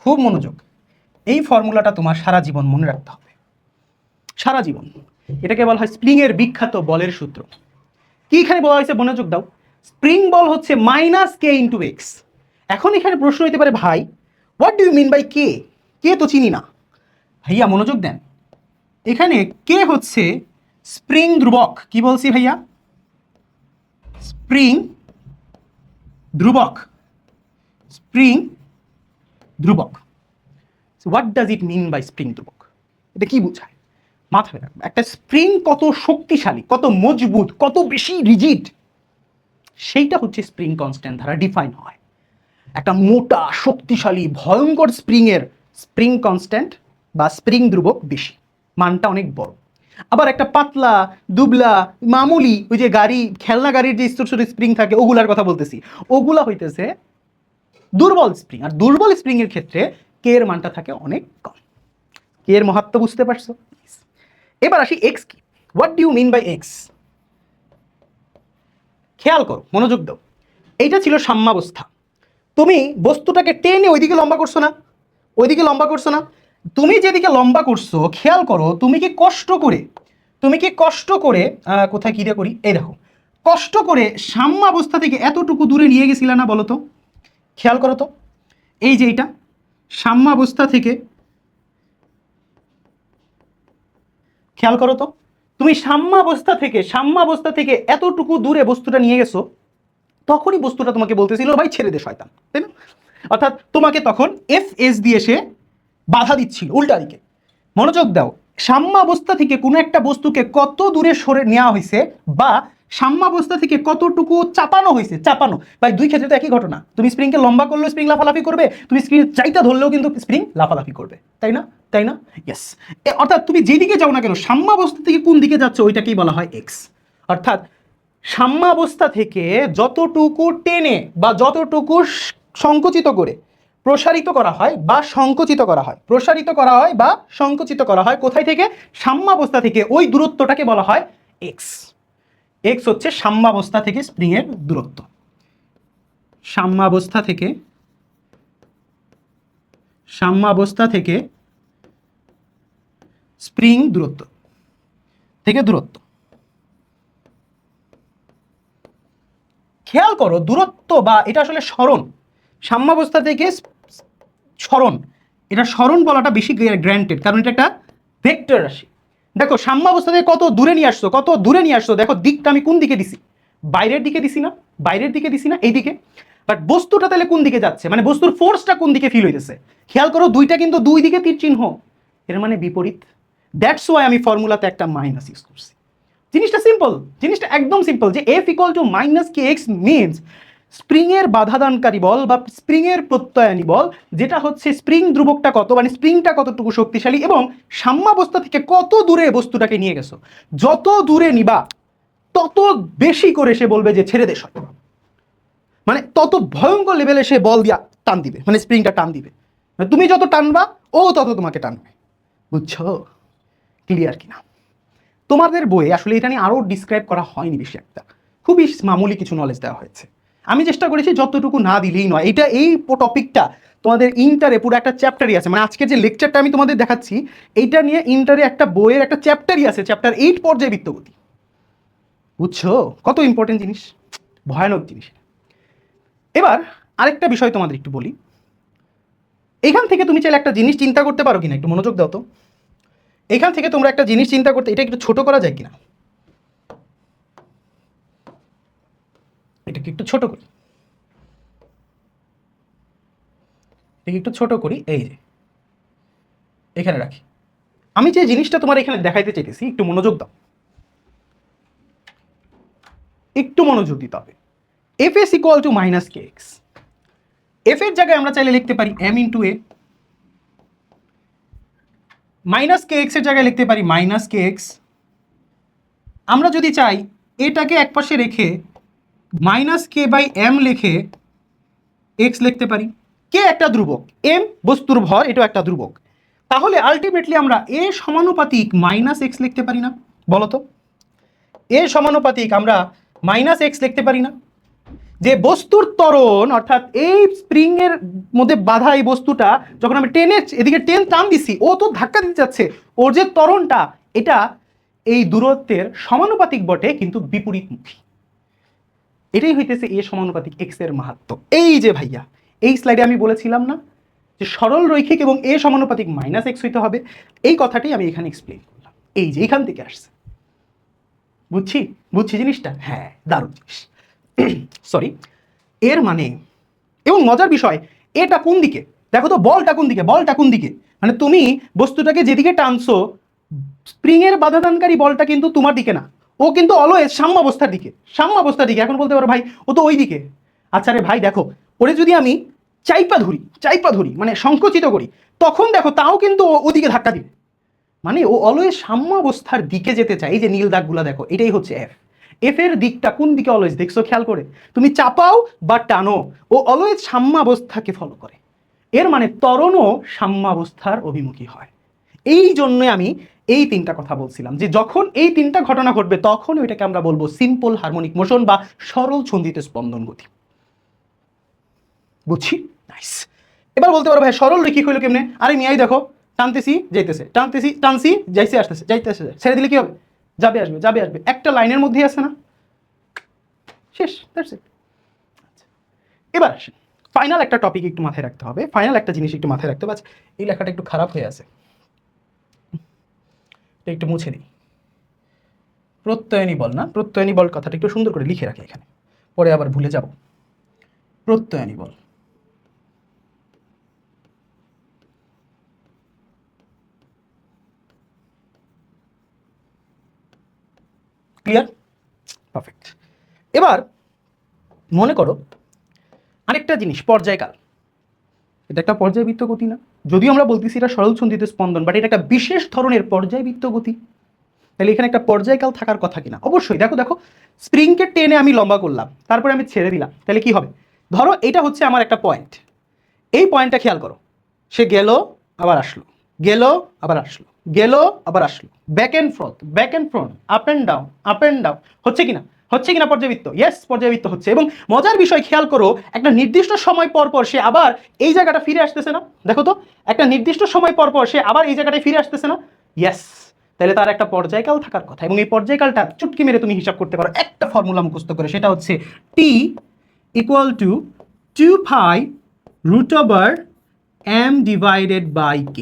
S1: খুব মনোযোগ, এই ফর্মুলাটা তোমার সারা জীবন মনে রাখতে হবে, সারা জীবন। এটাকে বলা হয় স্প্রিং এর বিখ্যাত বলের সূত্র। কি এখানে বলা হয়েছে, মনোযোগ দাও, স্প্রিং বল হচ্ছে মাইনাস কে ইন্টু এক্স। এখন এখানে প্রশ্ন হইতে পারে, ভাই what do you mean by K, কে তো চিনি না। ভাইয়া মনোযোগ দেন, এখানে কে হচ্ছে স্প্রিং ধ্রুবক। কি বলছি ভাইয়া, স্প্রিং ধ্রুবক, স্প্রিং ধ্রুবক। What does it mean by spring ধ্রুবক, এটা কি বোঝায় মাথায় রাখবে। একটা স্প্রিং কত শক্তিশালী, কত মজবুত, কত বেশি রিজিড, সেইটা হচ্ছে স্প্রিং কনস্ট্যান্ট দ্বারা ডিফাইন হয়। একটা মোটা শক্তিশালী ভয়ঙ্কর স্প্রিংয়ের স্প্রিং কনস্ট্যান্ট বা স্প্রিং ধ্রুবক বেশি, মানটা অনেক বড়। আবার একটা পাতলা দুবলা মামুলি ওই যে গাড়ি, খেলনা গাড়ির যে ছোট ছোট স্প্রিং থাকে ওগুলার কথা বলতেছি, ওগুলা হইতেছে দুর্বল স্প্রিং। আর দুর্বল স্প্রিং এর ক্ষেত্রে কে এর মানটা থাকে অনেক কম। কে এর মহত্ব বুঝতে পারছো? এবার আসি এক্স কি, what do you mean by X. খেয়াল করো, মনোযোগ দাও, এইটা ছিল সাম্যাবস্থা। তুমি বস্তুটাকে টেনে ওইদিকে লম্বা করছো না, ওইদিকে লম্বা করছো না, তুমি যেদিকে লম্বা করছো খেয়াল করো, তুমি কি কষ্ট করে, কোথায় কি দিয়ে করি, এই দেখো, কষ্ট করে সাম্যাবস্থা থেকে এতটুকু দূরে নিয়ে গেছিলা না বলো তো? খেয়াল করো তো, এই যে এইটা সাম্যাবস্থা থেকে, খেয়াল করো তো, তুমি সাম্যাবস্থা থেকে এতটুকু দূরে বস্তুটা নিয়ে গেছো, তখনই বস্তুটা তোমাকে বলতেছিল ভাই ছেড়ে দে শয়তান, তাই না? অর্থাৎ তোমাকে তখন এফ এস দিয়ে সে বাধা দিচ্ছিল উল্টা দিকে। মনোযোগ দাও, সাম্যাবস্থা থেকে কোনো একটা বস্তুকে কত দূরে সরে নেওয়া হয়েছে বা সাম্যাবস্থা থেকে কতটুকু চাপানো হয়েছে, চাপানো ভাই দুই ক্ষেত্রে তো একই ঘটনা। তুমি স্প্রিংকে লম্বা করলেও স্প্রিং লাফালাফি করবে, তুমি স্প্রিং চাইটা ধরলেও কিন্তু স্প্রিং লাফালাফি করবে, তাই না? তাই না? ইয়েস। অর্থাৎ তুমি যেদিকে যাও না কেন, সাম্যাবস্থা থেকে কোন দিকে যাচ্ছে ওইটাকেই বলা হয় এক্স। অর্থাৎ সাম্যাবস্থা থেকে যতটুকু টেনে বা যতটুকু সংকুচিত করে প্রসারিত করা হয় বা সংকুচিত করা হয়, প্রসারিত করা হয় বা সংকুচিত করা হয়, কোথায় থেকে? সাম্যাবস্থা থেকে, ওই দূরত্বটাকে বলা হয় এক্স। এক্স হচ্ছে সাম্যাবস্থা থেকে স্প্রিং এর দূরত্ব, সাম্যাবস্থা থেকে স্প্রিং দূরত্ব থেকে দূরত্ব। খেয়াল করো, দূরত্ব বা এটা আসলে সরণ, সাম্যাবস্থা থেকে সরণ, এটা সরণ বলাটা বেশি গ্র্যান্টেড, কারণ এটা একটা ভেক্টর রাশি। দেখো সাম্যাবস্থা থেকে কত দূরে নিয়ে আসছো, কত দূরে নিয়ে আসছো, দেখো দিকটা আমি কোন দিকে দিছি, বাইরের দিকে দিছি না, বাইরের দিকে দিছি না, এইদিকে। বাট বস্তুটা তাহলে কোন দিকে যাচ্ছে, মানে বস্তুর ফোর্সটা কোন দিকে ফিল হইতেছে, খেয়াল করো দুইটা কিন্তু দুই দিকে তীর চিহ্ন, এর মানে বিপরীত। দ্যাটস ওয়াই আমি ফর্মুলাতে একটা মাইনাস ইউজ করছি। জিনিসটা সিম্পল, জিনিসটা একদম সিম্পল, যে F equal to minus K X means স্প্রিংয়ের বাধাদানকারী বল বা স্প্রিংয়ের প্রত্যয়ানী বল, যেটা হচ্ছে স্প্রিং ধ্রুবকটা কত, মানে স্প্রিংটা কতটুকু শক্তিশালী এবং সাম্যাবস্থা থেকে কত দূরে বস্তুটাকে নিয়ে গেছো, যত দূরে নিবা তত বেশি করে সে বলবে যে ছেড়ে দে শয়তান, মানে তত ভয়ঙ্কর লেভেলে সে বল দিয়া টান দিবে, মানে স্প্রিংটা টান দিবে, মানে তুমি যত টানবা ও তত তোমাকে টানবে। বুঝছো ক্লিয়ার কিনা? তোমাদের বইয়ে আসলে এটা নিয়ে আরও ডিসক্রাইব করা হয়নি বেশি একটা, খুবই মামুলি কিছু নলেজ দেওয়া হয়েছে। আমি চেষ্টা করেছি যতটুকু না দিলেই নয়। এটা এই টপিকটা তোমাদের ইন্টারে পুরো একটা চ্যাপ্টারই আছে, মানে আজকে যে লেকচারটা আমি তোমাদের দেখাচ্ছি এইটা নিয়ে ইন্টারে একটা বইয়ের একটা চ্যাপ্টারই আছে, চ্যাপ্টার 8 পর্যায়বৃত্ত গতি। বুঝছো কত ইম্পর্টেন্ট জিনিস, ভয়ানক জিনিস। এবার আরেকটা বিষয় তোমাদের একটু বলি, এখান থেকে তুমি চাইলে একটা জিনিস চিন্তা করতে পারো কিনা, একটু মনোযোগ দাও তো। এখান থেকে তোমরা একটা জিনিস চিন্তা করতে, এটা একটু ছোট করা যায় কিনা, এটাকে একটু ছোট করি, এটাকে একটু ছোট করি, এই যে এখানে রাখি। আমি যে জিনিসটা তোমার এখানে দেখাইতে চাইতেছি একটু মনোযোগ দাও, একটু মনোযোগ দিতে হবে। F S equal to minus K x, F এর জায়গায় আমরা চাইলে লিখতে পারি এম ইন্টু এ, মাইনাস কে এক্স এর জায়গায় লিখতে পারি মাইনাস কে এক্স। আমরা যদি চাই এটাকে একপাশে রেখে মাইনাস কে বাই এম লিখে এক্স লিখতে পারি। কে একটা ধ্রুবক, এম বস্তুর ভর, এটা একটা ধ্রুবক। তাহলে আলটিমেটলি আমরা এ সমানুপাতিক মাইনাস এক্স লিখতে পারি না? বলো তো, এ সমানুপাতিক আমরা মাইনাস এক্স লিখতে পারি না? যে বস্তুর ত্বরণ অর্থাৎ এই স্প্রিং এর মধ্যে বাধা এই বস্তুটা যখন আমি টেনে এদিকে টান দিছি, ও তো ধাক্কা দিতে যাচ্ছে, ওর যে ত্বরণটা এটা এই দূরত্বের সমানুপাতিক বটে কিন্তু বিপরীতমুখী। এটাই হইতেছে এ সমানুপাতিক এক্স এর মাহাত্ম্য। এই যে ভাইয়া এই স্লাইডে আমি বলেছিলাম না যে সরল রৈখিক এবং এ সমানুপাতিক মাইনাস এক্স হইতে হবে, এই কথাটাই আমি এখানে এক্সপ্লেন করলাম। এই যে এখান থেকে আসছে, বুঝছি জিনিসটা? হ্যাঁ, দারুণ জিনিস। সরি, এর মানে, এবং মজার বিষয়, এটা কোন দিকে দেখো তো, বলটা কোন দিকে, মানে তুমি বস্তুটাকে যেদিকে টানছো স্প্রিং এর বাধাদানকারী বলটা কিন্তু তোমার দিকে না, ও কিন্তু অলওয়েজ সাম্যাবস্থার দিকে। এখন বলতে পারো ভাই ও তো ওই দিকে। আচ্ছা রে ভাই দেখো, ওরে যদি আমি চাইপা ধরি মানে সংকুচিত করি, তখন দেখো তাও কিন্তু ওদিকে ধাক্কা দিবে, মানে ও অলওয়েজ সাম্যাবস্থার দিকে যেতে চাই। এই যে নীল দাগগুলো দেখো, এটাই হচ্ছে এফ এর দিকটা কোন দিকে অলওয়েজ, দেখছো খেয়াল করে? তুমি চাপাও বা টানো, ও অলওয়েজ সাম্যাবস্থাকে ফলো করে। এর মানে ত্বরণও সাম্যাবস্থার অভিমুখী হয়। এই জন্য আমি এই তিনটা কথা বলছিলাম যে যখন এই তিনটা ঘটনা ঘটবে তখন ওইটাকে আমরা বলবো সিম্পল হারমোনিক মোশন বা সরল ছন্দিত স্পন্দন গতি। বুঝছি? নাইস। এবার বলতে পারো ভাই সরল রৈখিক হইলো কেমনে? আরে মিয়াই দেখো, টানতেছি টানছি যাইতেছে, ছেড়ে দিলে কি হবে? যাবে আসবে, একটা লাইনের মধ্যেই আছে না, শেষ। That's it. এবার আসেন, ফাইনাল একটা টপিক একটু মাথায় রাখতে হবে, ফাইনাল একটা জিনিস একটু মাথায় রাখতে হবে। এই লেখাটা একটু খারাপ হয়ে আছে, এটা একটু মুছে দিই। প্রত্যয়নী বল না, প্রত্যয়নী বল কথাটা একটু সুন্দর করে লিখে রাখি এখানে, পরে আবার ভুলে যাব। প্রত্যয়নী বল, ক্লিয়ার? পারফেক্ট। এবার মনে করো আরেকটা জিনিস, পর্যায়কাল। এটা একটা পর্যায়বৃত্ত গতি না? যদিও আমরা বলতেছি এটা সরল ছন্দিত স্পন্দন, বাট এটা একটা বিশেষ ধরনের পর্যায়বৃত্ত গতি। তাহলে এখানে একটা পর্যায়কাল থাকার কথা কিনা? অবশ্যই। দেখো স্প্রিংকে টেনে আমি লম্বা করলাম, তারপরে আমি ছেড়ে দিলাম, তাহলে কি হবে? ধরো এটা হচ্ছে আমার একটা পয়েন্ট, এই পয়েন্টটা খেয়াল করো, সে গেল আবার আসলো, গেল আবার আসলো, back and front, up and down, হচ্ছে কিনা পর্যায়বৃত্ত? ইয়েস, পর্যায়বৃত্ত হচ্ছে। এবং মজার বিষয় খেয়াল করো, একটা নির্দিষ্ট সময় পর পর সে আবার এই জায়গাটা ফিরে আসতেছে না? দেখো তো, একটা নির্দিষ্ট সময় পর পর সে আবার এই জায়গাটায় ফিরে আসতেছে না? ইয়েস। তাহলে তার একটা পর্যায়কাল থাকার কথা, এবং এই পর্যায়কালটা চুটকি মেরে তুমি হিসাব করতে পারো একটা ফর্মুলা মুখস্থ করে, সেটা হচ্ছে টি ইকুয়াল টু 2 √/m / k।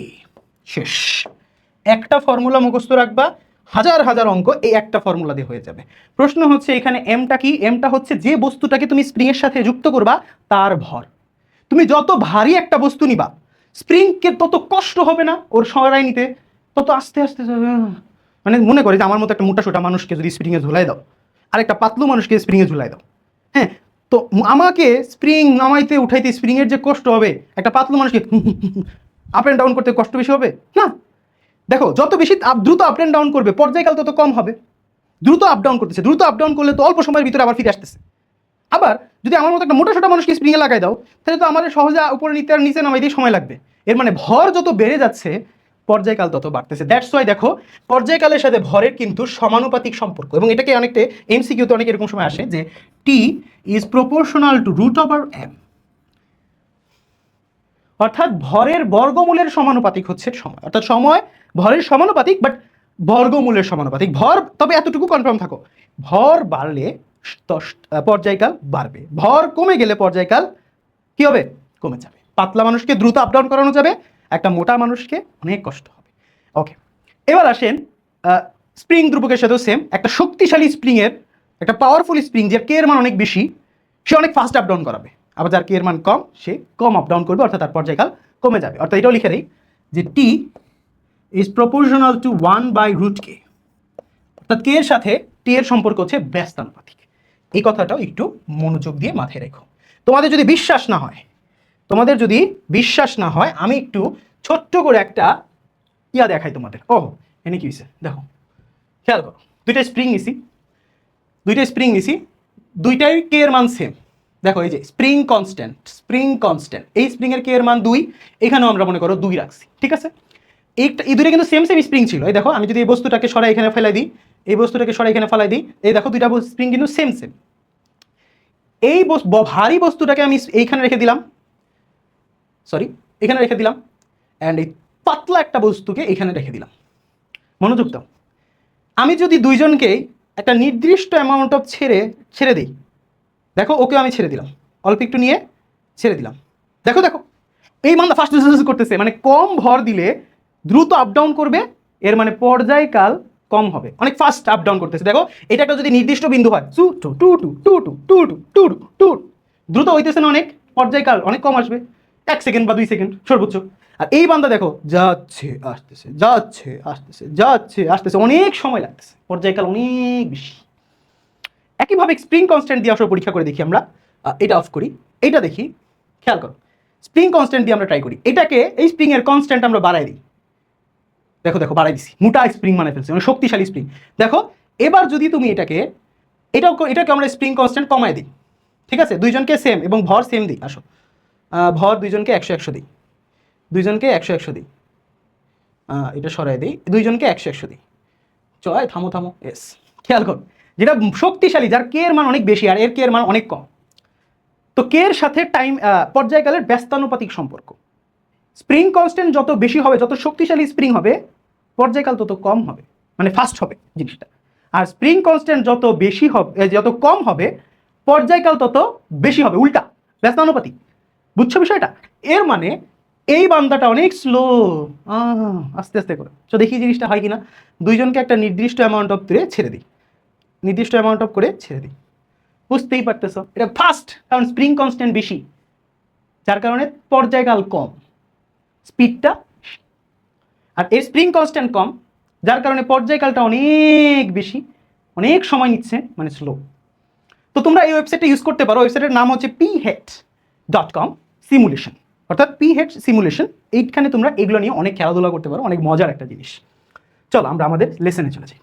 S1: শেষ। একটা ফর্মুলা মুখস্থ রাখবা, হাজার হাজার অঙ্ক এই একটা ফর্মুলা দিয়ে হয়ে যাবে। প্রশ্ন হচ্ছে এখানে এমটা কি? এমটা হচ্ছে যে বস্তুটাকে তুমি স্প্রিং এর সাথে যুক্ত করবা তার ভর। তুমি যত ভারী একটা বস্তু নিবা স্প্রিংকে তত কষ্ট হবে না ওর সরাই নিতে, তত আস্তে আস্তে মানে মনে করে যে আমার মতো একটা মোটা সোটা মানুষকে যদি স্প্রিংয়ে ঝুলাই দাও আর একটা পাতলু মানুষকে স্প্রিংয়ে ঝুলাই দাও, হ্যাঁ, তো আমাকে স্প্রিং নামাইতে উঠাইতে স্প্রিংয়ের যে কষ্ট হবে, একটা পাতলু মানুষকে আপ অ্যান্ড ডাউন করতে কষ্ট বেশি হবে না? দেখো যত বেশি দ্রুত আপ অ্যান্ড ডাউন করবে পর্যায়কাল তত কম হবে। দ্রুত আপ ডাউন করতেছে, দ্রুত আপ ডাউন করলে তো অল্প সময়ের ভিতরে আবার ফিরে আসতেছে। আবার যদি আমার মতো একটা মোটা সোটা মানুষকে স্প্রিংয়ে লাগাই দাও, তাহলে তো আমাদের সহজে উপরে নিতে আর নিচে নামাইতেই সময় লাগবে। এর মানে ভর যত বেড়ে যাচ্ছে পর্যায়কাল তত বাড়তেছে। দ্যাটস ওয়াই দেখো পর্যায়কালের সাথে ভরের কিন্তু সমানুপাতিক সম্পর্ক, এবং এটাকে অনেকটা এমসিকিউতে অনেক এরকম সময় আসে যে টি ইজ প্রপোর্শনাল টু √/m, অর্থাৎ ভরের বর্গমূলের সমানুপাতিক হচ্ছে সময়, অর্থাৎ সময় ভরের সমানুপাতিক বাট বর্গমূলের সমানুপাতিক। ভর, তবে এতটুকু কনফার্ম থাকো, ভর বাড়লে পর্যায়কাল বাড়বে, ভর কমে গেলে পর্যায়কাল কি হবে? কমে যাবে। পাতলা মানুষকে দ্রুত আপ ডাউন করানো যাবে, একটা মোটা মানুষকে অনেক কষ্ট হবে। ওকে, এবার আসেন স্প্রিং ধ্রুবকের সাথেও সেম। একটা শক্তিশালী স্প্রিংয়ের, একটা পাওয়ারফুল স্প্রিং যার কে এর মান অনেক বেশি, সে অনেক ফাস্ট আপ ডাউন করাবে, আবার যার কে এর মান কম সে কম আপ ডাউন করবে, অর্থাৎ তার পর্যায়কাল কমে যাবে। অর্থাৎ এটাও লিখে দেই যে টি ইজ প্রপোর্শনাল টু 1/√k, অর্থাৎ কে এর সাথে টি এর সম্পর্ক হচ্ছে ব্যস্তানুপাতিক। এই কথাটাও একটু মনোযোগ দিয়ে মাথায় রেখো। তোমাদের যদি বিশ্বাস না হয় আমি একটু ছোট্ট করে একটা দেখাই তোমাদের। ও এনে কি হয়েছে দেখো, খেয়াল করো, দুইটা স্প্রিং নিছি, দুইটাই কে এর মান সেম। দেখো এই যে স্প্রিং কনস্ট্যান্ট, এই স্প্রিং এর কে এর মান 2, এখানেও আমরা মনে করো 2 রাখছি, ঠিক আছে? এই দুটো কিন্তু সেম সেম স্প্রিং ছিল। এই দেখো আমি যদি এই বস্তুটাকে সরাই এখানে ফেলাই দিই, এই বস্তুটাকে সরাই এখানে ফেলাই দিই, এই দেখো দুইটা স্প্রিং কিন্তু সেম সেম। এই ভারী বস্তুটাকে আমি এইখানে রেখে দিলাম, সরি এখানে রেখে দিলাম, অ্যান্ড এই পাতলা একটা বস্তুকে এখানে রেখে দিলাম। মনোযোগ দাও, আমি যদি দুইজনকেই একটা নির্দিষ্ট অ্যামাউন্ট অফ ছেড়ে দিই, দেখো ওকেও আমি ছেড়ে দিলাম, অল্প একটু নিয়ে ছেড়ে দিলাম, দেখো দেখো এই মানটা ফার্স্ট করতেছে, মানে কম ভর দিলে দ্রুত আপ ডাউন করবে, এর মানে পর্যায়কাল কম হবে, অনেক ফাস্ট আপ ডাউন করতেছে। দেখো এটা একটা যদি নির্দিষ্ট বিন্দু হয় টু টু টু টু টু টু টু টু টু টু, দ্রুত হইতেছে না অনেক, পর্যায়কাল অনেক কম আসবে, 1 সেকেন্ড বা 2 সেকেন্ড সর্বোচ্চ। আর এই বান্দা দেখো যাচ্ছে আসতেছে যাচ্ছে আসতেছে যাচ্ছে আসতেছে, অনেক সময় লাগতেছে, পর্যায়কাল অনেক বেশি। একইভাবে স্প্রিং কনস্ট্যান্ট দিয়ে আসলে পরীক্ষা করে দেখি আমরা, এটা অফ করি, এটা দেখি, খেয়াল করো স্প্রিং কনস্ট্যান্ট দিয়ে আমরা ট্রাই করি, এটাকে এই স্প্রিং এর কনস্ট্যান্ট আমরা বাড়াই দিই, দেখো দেখো বাড়াই দিছি, মোটা স্প্রিং মানে ফেলছি, মানে শক্তিশালী স্প্রিং। দেখো এবার যদি তুমি এটাকে আমরা স্প্রিং কনস্ট্যান্ট কমাই দিই, ঠিক আছে, দুইজনকে সেম এবং ভর সেম দিই, আসো ভর দুইজনকে 100 দিই, দুইজনকে 100 দিই, এটা সরাই দিই, দুইজনকে 100 দিই, চয় থামো থামো, এস খেয়াল করো, যেটা শক্তিশালী যার কে এর মান অনেক বেশি আর এর কে এর মান অনেক কম, তো কে এর সাথে পর্যায়কালের ব্যস্তানুপাতিক সম্পর্ক। স্প্রিং কনস্ট্যান্ট যত বেশি হবে, যত শক্তিশালী স্প্রিং হবে, পর্যায়কাল তত কম হবে, মানে ফাস্ট হবে জিনিসটা। আর স্প্রিং কনস্ট্যান্ট যত বেশি হবে, যত কম হবে, পর্যায়কাল তত বেশি হবে, উল্টা ব্যস্তানুপাতিক। বুঝছো বিষয়টা? এর মানে এই বান্দাটা অনেক স্লো, আস্তে আস্তে করে। তো দেখি জিনিসটা হয় কিনা, দুইজনকে একটা নির্দিষ্ট অ্যামাউন্ট অফ করে ছেড়ে দিই, নির্দিষ্ট অ্যামাউন্ট অফ করে ছেড়ে দিই, বুঝতেই পারতেছো এটা ফাস্ট, কারণ স্প্রিং কনস্ট্যান্ট বেশি, যার কারণে পর্যায়কাল কম, স্পিডটা, আর এর স্প্রিং কনস্ট্যান্ট কম, যার কারণে পর্যায়কালটা অনেক বেশি, অনেক সময় নিচ্ছে, মানে স্লো। তো তোমরা এই ওয়েবসাইটটা ইউজ করতে পারো, ওয়েবসাইটের নাম হচ্ছে phet.com সিমুলেশন, অর্থাৎ phet সিমুলেশন। এইখানে তোমরা এগুলো নিয়ে অনেক খেলাধুলা করতে পারো, অনেক মজার একটা জিনিস। চলো আমরা আমাদের লেসনে চলে যাই।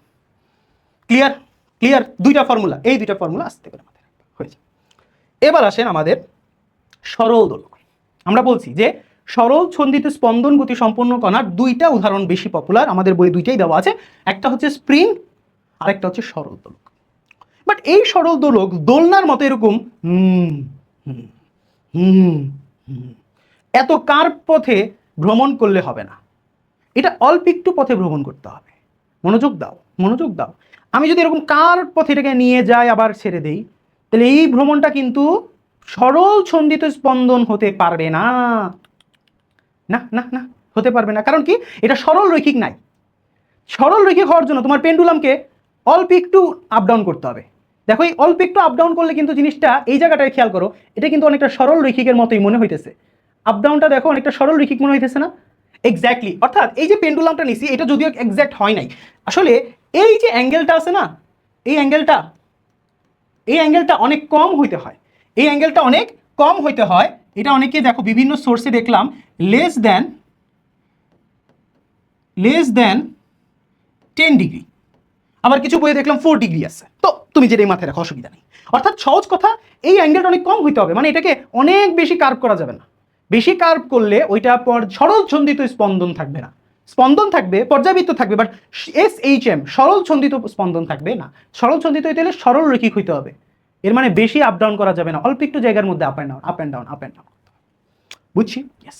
S1: ক্লিয়ার? ক্লিয়ার? দুইটা ফর্মুলা, এই দুইটা ফর্মুলা আসতে পারে আমাদের, হয়েছে। এবার আসেন আমাদের সরল দোলক। আমরা বলছি যে সরল ছন্দিত স্পন্দন গতি সম্পন্ন কণার দুইটা উদাহরণ বেশি পপুলার, আমাদের বই দুইটাই দেওয়া আছে, একটা হচ্ছে স্প্রিং আর একটা হচ্ছে সরল দোলক। বাট এই সরল দোলক দোলনার মতো এরকম এত কার্ভ পথে ভ্রমণ করলে হবে না, এটা অল্প একটু পথে ভ্রমণ করতে হবে। মনোযোগ দাও, মনোযোগ দাও। আমি যদি এরকম কার্ভ পথে এটাকে নিয়ে যাই আবার ছেড়ে দেই, তাহলে এই ভ্রমণটা কিন্তু সরল ছন্দিত স্পন্দন হতে পারবে না, না না না, হতে পারবে না। কারণ কি? এটা সরল রৈখিক নাই। সরল রৈখিক হওয়ার জন্য তোমার পেন্ডুলামকে অল্প একটু আপ ডাউন করতে হবে। দেখো এই অল্প একটু আপ ডাউন করলে কিন্তু জিনিসটা, এই জায়গাটায় খেয়াল করো, এটা কিন্তু অনেকটা সরল রৈখিকের মতোই মনে হইতেছে। আপ ডাউনটা দেখো অনেকটা সরল রৈখিক মনে হইতেছে না? এক্স্যাক্টলি। অর্থাৎ এই যে পেন্ডুলামটা নিছি, এটা যদিও এক্স্যাক্ট হয় নাই, আসলে এই যে অ্যাঙ্গেলটা আছে না, এই অ্যাঙ্গেলটা অনেক কম হইতে হয়, এই অ্যাঙ্গেলটা অনেক কম হইতে হয়। এটা অনেকে দেখো বিভিন্ন সোর্সে দেখলাম লেস দেন 10 ডিগ্রি, আবার কিছু বইয়ে দেখলাম 4 ডিগ্রি আছে। তো তুমি যেটাই মাথায় রাখো, অসুবিধা নেই। অর্থাৎ সহজ কথা, এই অ্যাঙ্গেলটা অনেক কম হইতে হবে, মানে এটাকে অনেক বেশি কার্ভ করা যাবে না। বেশি কার্ভ করলে ওইটা সরল ছন্দিত স্পন্দন থাকবে না, স্পন্দন থাকবে, পর্যাবৃত্ত থাকবে, বাট SHM সরল ছন্দিত স্পন্দন থাকবে না। সরল ছন্দিত হইতে হলে সরল রৈখিক হইতে হবে, এর মানে বেশি আপ ডাউন করা যাবে না, অল্প একটু জায়গার মধ্যে up and down up and down up and down. বুঝছি? ইয়েস।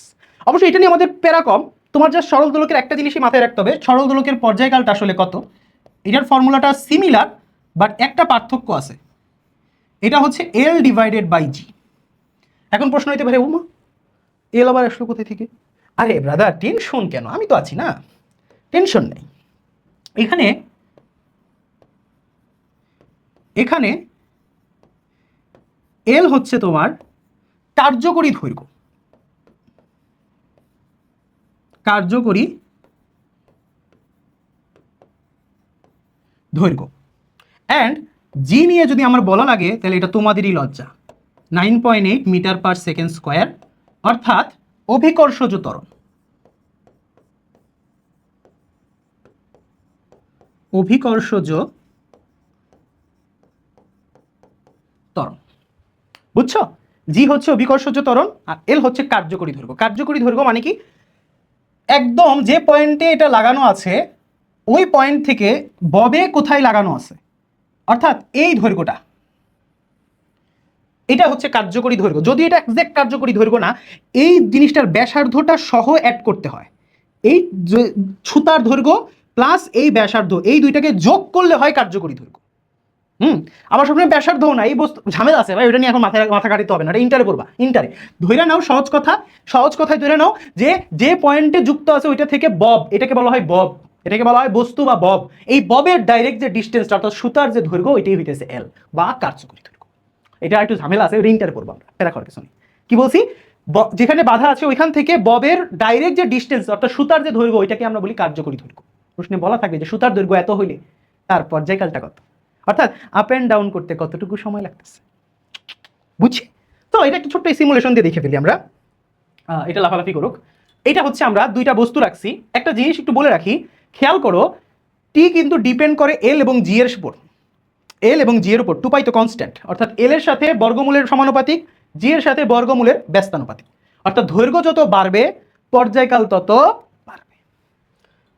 S1: অবশ্যই এটা নিয়ে আমাদের প্যারা কম, তোমার যা সরল দোলকের একটা জিনিসই মাথায় রাখতে হবে, সরল দোলকের পর্যায়কালটা আসলে কত। এটার ফর্মুলাটা সিমিলার, বাট একটা পার্থক্য আছে, এটা হচ্ছে L/G। এখন প্রশ্ন হইতে পারে, উমা এল আবার আসলো কোথায় থেকে? আরে ব্রাদার টেনশন কেন, আমি তো আছি না, টেনশন নেই। এখানে এল হচ্ছে তোমার কার্যকরী দৈর্ঘ্য, কার্যকরী দৈর্ঘ্য, অ্যান্ড জি নিয়ে যদি আমার বলা লাগে তাহলে এটা তোমাদেরই লজ্জা, 9.8 মিটার পার সেকেন্ড স্কোয়ার, অর্থাৎ অভিকর্ষজ ত্বরণ। অভিকর্ষজ ত্বরণ, বুঝছো? জি হচ্ছে অভিকর্ষজ ত্বরণ আর এল হচ্ছে কার্যকরী দৈর্ঘ্য। কার্যকরী দৈর্ঘ্য মানে কি? একদম যে পয়েন্টে এটা লাগানো আছে ওই পয়েন্ট থেকে ববে কোথায় লাগানো আছে, অর্থাৎ এই দৈর্ঘ্যটা, এটা হচ্ছে কার্যকরী দৈর্ঘ্য। যদি এটা এক্সাক্ট কার্যকরী দৈর্ঘ্য না, এই জিনিসটার ব্যাসার্ধটা সহ অ্যাড করতে হয়। এই সুতার দৈর্ঘ্য প্লাস এই ব্যাসার্ধ, এই দুইটাকে যোগ করলে হয় কার্যকরী দৈর্ঘ্য। আবার সবসময় ব্যাসার্ধ না, এই বস্তু ঝামেলা আছে ভাই, ওইটা নিয়ে এখন মাথা কাটিতে হবে না, এটা ইন্টারে পড়বা। ইন্টারে ধরে নাও, সহজ কথায় ধরে নাও যে পয়েন্টে যুক্ত আছে ওইটা থেকে বব, এটাকে বলা হয় বব, এটাকে বলা হয় বস্তু বা বব। এই ববের ডাইরেক্ট যে ডিস্টেন্সটা অর্থাৎ সুতার যে দৈর্ঘ্য, এটাই হইতেছে এল বা কার্যকরী দৈর্ঘ্য। এটা একটু ঝামেলা আছে, ওইটা ইন্টারে পড়বা আমরা, প্যারা করার কিছু নেই। কি বলছি, যেখানে বাধা আছে ওইখান থেকে ববের ডাইরেক্ট যে ডিস্টেন্স অর্থাৎ সুতার যে দৈর্ঘ্য, ওইটাকে আমরা বলি কার্যকরী দৈর্ঘ্য। প্রশ্নে বলা থাকবে যে সুতার দৈর্ঘ্য এত হইলে তার পর্যায়কালটা কত, অর্থাৎ আপ অ্যান্ড ডাউন করতে কতটুকু সময় লাগতেছে, বুঝছি তো? এটা একটা ছোট্ট সিমুলেশন দিয়ে দেখে ফেলি আমরা, এটা লাফালাফি করুক। এটা হচ্ছে আমরা দুইটা বস্তু রাখছি। একটা জিনিস একটু বলে রাখি, খেয়াল করো, টি কিন্তু ডিপেন্ড করে এল এবং জি এর উপর, এল এবং জি এর উপর। 2 পাই তো কনস্ট্যান্ট, অর্থাৎ এল এর সাথে বর্গমূলের সমানুপাতিক, জি এর সাথে বর্গমূলের ব্যস্তানুপাতিক, অর্থাৎ দৈর্ঘ্য যত বাড়বে পর্যায়কাল তত বাড়বে।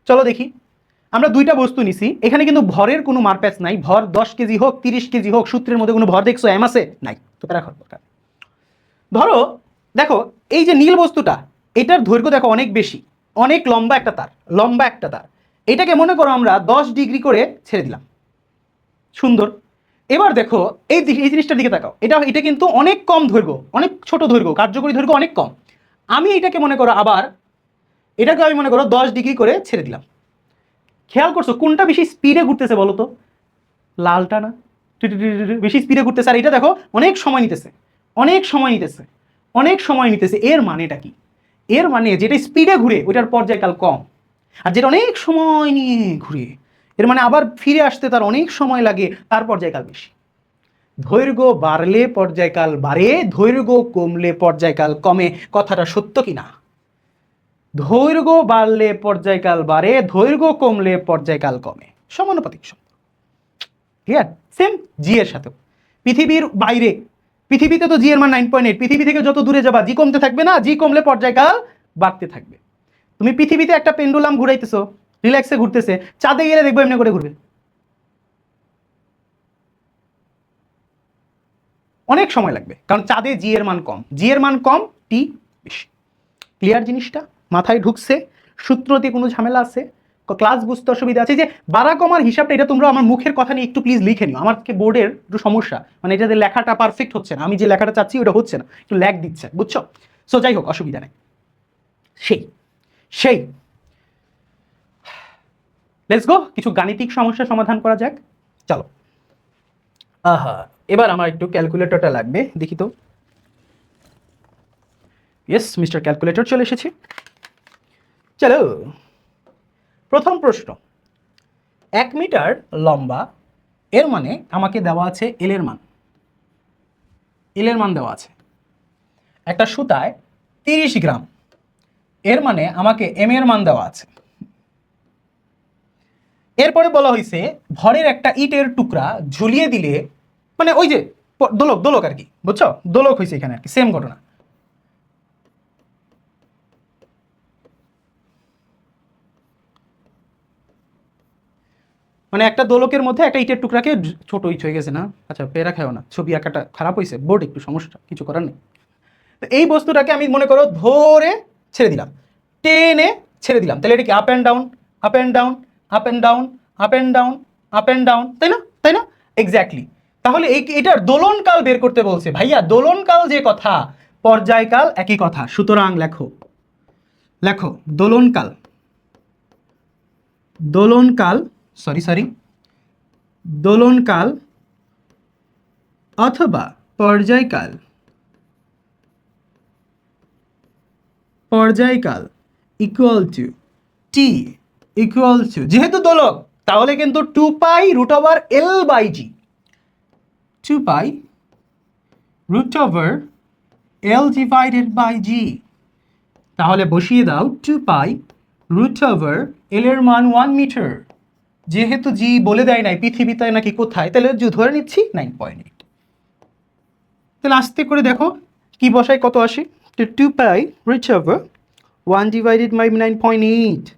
S1: চলো দেখি, আমরা দুইটা বস্তু নিছি, এখানে কিন্তু ভরের কোনো মারপ্যাচ নাই, ভর 10 কেজি হোক 30 কেজি হোক, সূত্রের মধ্যে কোনো ভর দেখছো এম আছে নাই, তো রাখো। ধরো দেখো এই যে নীল বস্তুটা, এটার দৈর্ঘ্য দেখো অনেক বেশি, অনেক লম্বা একটা তার, লম্বা একটা তার। এটাকে মনে করো আমরা 10 ডিগ্রি করে ছেড়ে দিলাম, সুন্দর। এবার দেখো এই জিনিসটার দিকে তাকাও, এটা কিন্তু অনেক কম দৈর্ঘ্য, অনেক ছোট দৈর্ঘ্য, কার্যকরী দৈর্ঘ্য অনেক কম। আমি এটাকে মনে করো আবার, এটাকে আমি মনে করো 10 ডিগ্রি করে ছেড়ে দিলাম। খেয়াল করছো কোনটা বেশি স্পিডে ঘুরতেছে বলো তো? লালটা না? বেশি স্পিডে ঘুরতেছে, আর এটা দেখো অনেক সময় নিতেছে, অনেক সময় নিতেছে, অনেক সময় নিতেছে। এর মানেটা কি? এর মানে যেটা স্পিডে ঘুরে ওইটার পর্যায়কাল কম, আর যেটা অনেক সময় নিয়ে ঘুরে এর মানে আবার ফিরে আসতে তার অনেক সময় লাগে, তার পর্যায়কাল বেশি। দৈর্ঘ্য বাড়লে পর্যায়কাল বাড়ে, দৈর্ঘ্য কমলে পর্যায়কাল কমে। কথাটা সত্য কি না? দৈর্ঘ্য বাড়লে পর্যায়কাল বাড়ে, দৈর্ঘ্য কমলে পর্যায়কাল কমে, সমানুপাতিক সম্পর্ক। ক্লিয়ার? সেম জি এর সাথেও। পৃথিবীর বাইরে, পৃথিবীতে তো জি এর মান 9.8, পৃথিবী থেকে যত দূরে যাবা জি কমতে থাকবে না? জি কমলে পর্যায়কাল বাড়তে থাকবে। তুমি পৃথিবীতে একটা পেন্ডুলাম ঘুরাইতেছো, রিল্যাক্সে ঘুরতেছে, চাঁদে গেলে দেখবো এমনি করে ঘুরবে, অনেক সময় লাগবে, কারণ চাঁদে জি এর মান কম, জি এর মান কম, টি বেশি। ক্লিয়ার? জিনিসটা মাথায় ঢুকছে? সূত্র দিয়ে কোনো ঝামেলা আছে? ক্লাস বুঝতে অসুবিধা আছে? যে বাড়া কমার হিসাবটা এটা তোমরা আমার মুখের কথা নিয়ে একটু প্লিজ লিখে নিও। আমার বোর্ডের একটু সমস্যা, মানে এটাতে লেখাটা পারফেক্ট হচ্ছে না, আমি যে লেখাটা চাচ্ছি ওটা হচ্ছে না, একটু ল্যাগ দিচ্ছে, বুঝছো? সো যাই হোক, অসুবিধা নেই। সেই সেই লেটস গো, কিছু গাণিতিক সমস্যা সমাধান করা যাক, চলো। এবার আমার একটু ক্যালকুলেটরটা লাগবে, দেখি তো। ইয়েস, মিস্টার ক্যালকুলেটর চলে এসেছে। চলো, প্রথম প্রশ্ন, 1 মিটার লম্বা, এর মানে আমাকে দেওয়া আছে এল এর মান, এল এর মান দেওয়া আছে। একটা সুতায় 30 গ্রাম, এর মানে আমাকে এম এর মান দেওয়া আছে। এরপরে বলা হয়েছে ভরের একটা ইটের টুকরা ঝুলিয়ে দিলে, মানে ওই যে দোলক দোলক আর কি, বুঝছো? দোলক হয়েছে এখানে আর কি, সেম ঘটনা। মানে একটা দোলকের মধ্যে একটা ইটের টুকরাকে, ছোট ইট হয়ে গেছে না? আচ্ছা পেরা খাও না, ছবি আঁকাটা খারাপ হয়েছে, বোর্ড একটু সমস্যা, কিছু করার নেই। তো এই বস্তুটাকে আমি মনে করো ধরে ছেড়ে দিলাম, টেনে ছেড়ে দিলাম, তাহলে এটা কি up and down, up and down, up and down, up and down, up and down, তাই না? তাই না? এক্স্যাক্টলি। তাহলে এটার দোলনকাল বের করতে বলছে। ভাইয়া দোলনকাল যে কথা, পর্যায়কাল একই কথা, সুতরাং লেখো, লেখো দোলনকাল, দোলনকাল, সরি দোলনকাল অথবা পর্যায়কাল, পর্যায়কাল equal to T, equal to, যেহেতু দোলক তাহলে কিন্তু 2 pi root over L by G, 2 pi root over L divided by G. তাহলে বসিয়ে দাও 2 পাই রুট ওভার এল এর মান 1 মিটার, যেহেতু জি বলে দেয় নাই পৃথিবীতে নাকি কোথায়, তাহলে ধরে নিচ্ছি 9.8। তাহলে আস্তে করে দেখো কি বসায় কত আসে, 2 pi root over 1 divided by 9.8.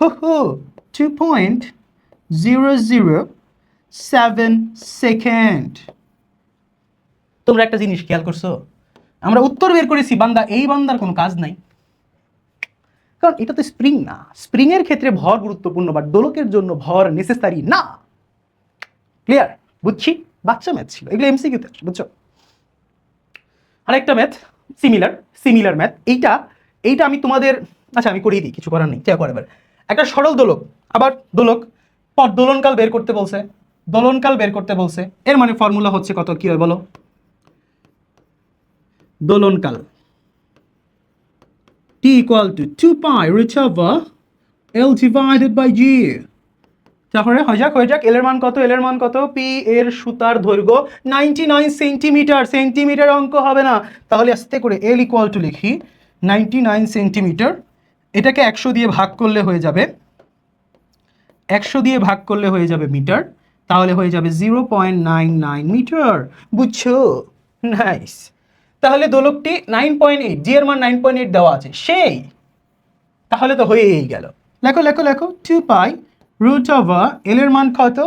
S1: Ho ho, 2.007 second. তোমরা একটা জিনিস খেয়াল করছো, আমরা উত্তর বের করেছি বান্দা, এই বান্দার কোনো কাজ নাই, কারণ এটা তো স্প্রিং না। স্প্রিং এর ক্ষেত্রে ভর গুরুত্বপূর্ণ, বাট দোলকের জন্য ভর নেসেসারি না। ক্লিয়ার? বুঝছি, বাচ্চা ম্যাথ ছিল এগুলো, এমসিকিউতে আসে, বুঝছো? আরেকটা ম্যাথ সিমিলার ম্যাথ, এইটা আমি তোমাদের, আচ্ছা আমি করিয়ে দিই, কিছু করার নেই, চেক করে এবার। একটা সরল দোলক, আবার দোলক, পর দোলনকাল বের করতে বলছে, এর মানে ফর্মুলা হচ্ছে কত, কি হয় বলো? দোলনকাল t equal to 2 pi root over L divided by G। তারপরে হয়ে যাক এল এর মান কত, পি এর সুতার দৈর্ঘ্য 99 সেন্টিমিটার, সেন্টিমিটার অঙ্ক হবে না, তাহলে আস্তে করে এল ইকুয়াল টু লিখি 99 সেন্টিমিটার। এটাকে 100 দিয়ে ভাগ করলে হয়ে যাবে, মিটার, তাহলে হয়ে যাবে 0.99 মিটার। বুঝছো? নাইস। তাহলে দোলকটি 9.8, জি এর মান 9.8 দেওয়া আছে, সেই তাহলে তো হয়েই গেল। লেখো 2 পাই রুট ওভার এল এর মান কত,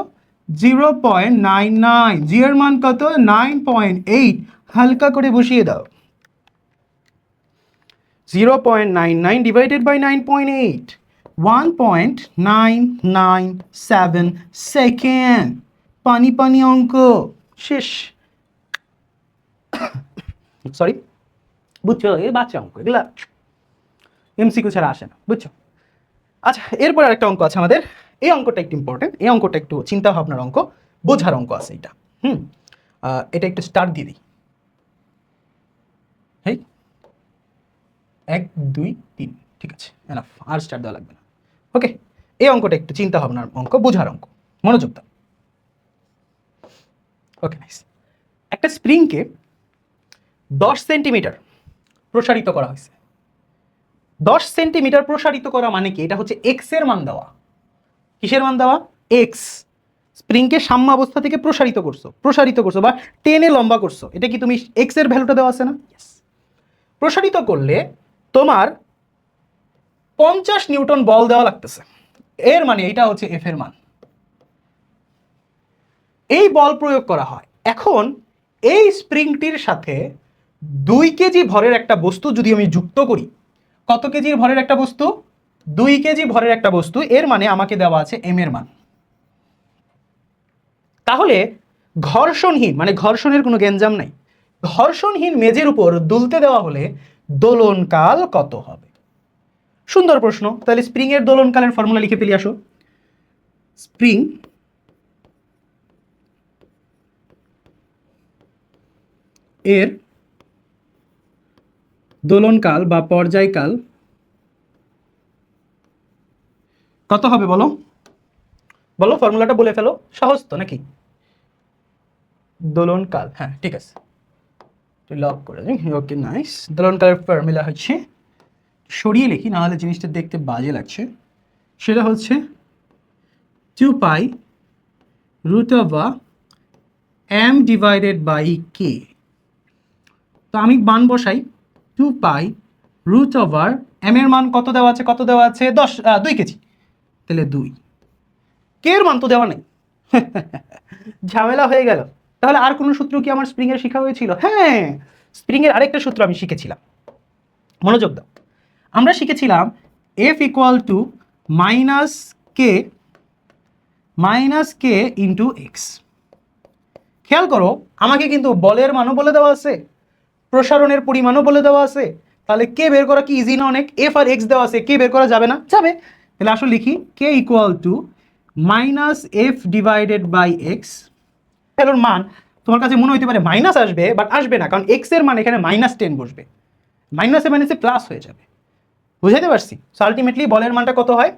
S1: 0.99, জি এর মান কত, 9.8, হালকা করে বসিয়ে দাও। 0.99 ডিভাইডেড বাই 9.8, 1.997 সেকেন্ড। পানি অঙ্ক শেষ। সরি, বুঝছো? এই বাচ্চা অঙ্ক, এগুলা এমসিকিউ ছাড়া আসে না, বুঝছো? আচ্ছা, এরপর আরেকটা অঙ্ক আছে আমাদের, এই অঙ্কটা একটু ইম্পর্টেন্ট, এই অঙ্কটা একটু চিন্তা ভাবনার অঙ্ক, বোঝার অঙ্ক আছে এটা। এটা একটু স্টার্ট দিয়ে দিই। হেই 1 2 3, ঠিক আছে, এনাফ, আর স্টার্ট দেওয়া লাগবে না। ওকে, এই অঙ্কটা একটু চিন্তা ভাবনার অঙ্ক, বোঝার অঙ্ক, মনোযোগ দাও। Okay nice. একটা স্প্রিংকে 10 সেন্টিমিটার প্রসারিত করা হয়েছে। 10 সেন্টিমিটার প্রসারিত করা মানে কি? এটা হচ্ছে এক্স এর মান দেওয়া। কিসের মান দেওয়া? এক্স। স্প্রিংকে সাম্যাবস্থা থেকে প্রসারিত করছো বা টেনে লম্বা করছো, এটা কি তুমি এক্স এর ভ্যালুটা দেওয়া আছে না? প্রসারিত করলে তোমার 50 নিউটন বল দেওয়া লাগতেছে, এর মানে এটা হচ্ছে এফ এর মান। এই বল প্রয়োগ করা হয়। এখন এই স্প্রিংটির সাথে 2 কেজি ভরের একটা বস্তু যদি আমি যুক্ত করি, কত কেজির ভরের একটা বস্তু? 2 কেজি ভরের একটা বস্তু, এর মানে আমাকে দেওয়া আছে এম এর মান। তাহলে ঘর্ষণহীন, মানে ঘর্ষণের কোনো গ্যাঞ্জাম নাই, ঘর্ষণহীন মেজের উপর দুলতে দেওয়া হলে দোলনকাল কত হবে? সুন্দর প্রশ্ন। তাহলে স্প্রিং এর দোলনকালের ফর্মুলা লিখে ফেলি, আসো। স্প্রিং এর দোলনকাল বা পর্যায়কাল কত হবে বলো? ফর্মুলাটা বলে ফেলো, সহজ তো নাকি? দোলনকাল, হ্যাঁ ঠিক আছে, লক করে দিই। Okay nice. দোলনকালের ফর্মুলা হচ্ছে, সরিয়ে লিখি না হলে জিনিসটা দেখতে বাজে লাগছে, সেটা হচ্ছে 2 pi root over M divided by K. তো আমি মান বসাই, 2 পাই রুট ওভার এম এর মান কত দেওয়া আছে, 2 কেজি, তাহলে 2, কে এর মান তো দেওয়া নেই, ঝামেলা হয়ে গেল। তাহলে আর কোনো সূত্র কি আমার স্প্রিং এর শেখা হয়েছিল? হ্যাঁ, স্প্রিং এর আরেকটা সূত্র আমি শিখেছিলাম, মনোযোগ দাও। আমরা শিখেছিলাম F equal to minus K into x. খেয়াল করো, আমাকে কিন্তু বলের মানও বলে দেওয়া আছে, প্রসারণের পরিমাণও বলে দেওয়া আছে, তাহলে কে বের করা কি ইজি না অনেক? এফ আর এক্স দেওয়া আছে, কে বের করা যাবে না? যাবে। তাহলে আসলে লিখি K equal to minus F divided by X. এর মান তোমার কাছে মনে হইতে পারে মাইনাস আসবে, বাট আসবে না, কারণ এক্স এর মান এখানে -10 বসবে, মাইনাসে মাইনাসে প্লাস হয়ে যাবে। বুঝাইতে পারছি? সো আলটিমেটলি বলের মানটা কত হয়?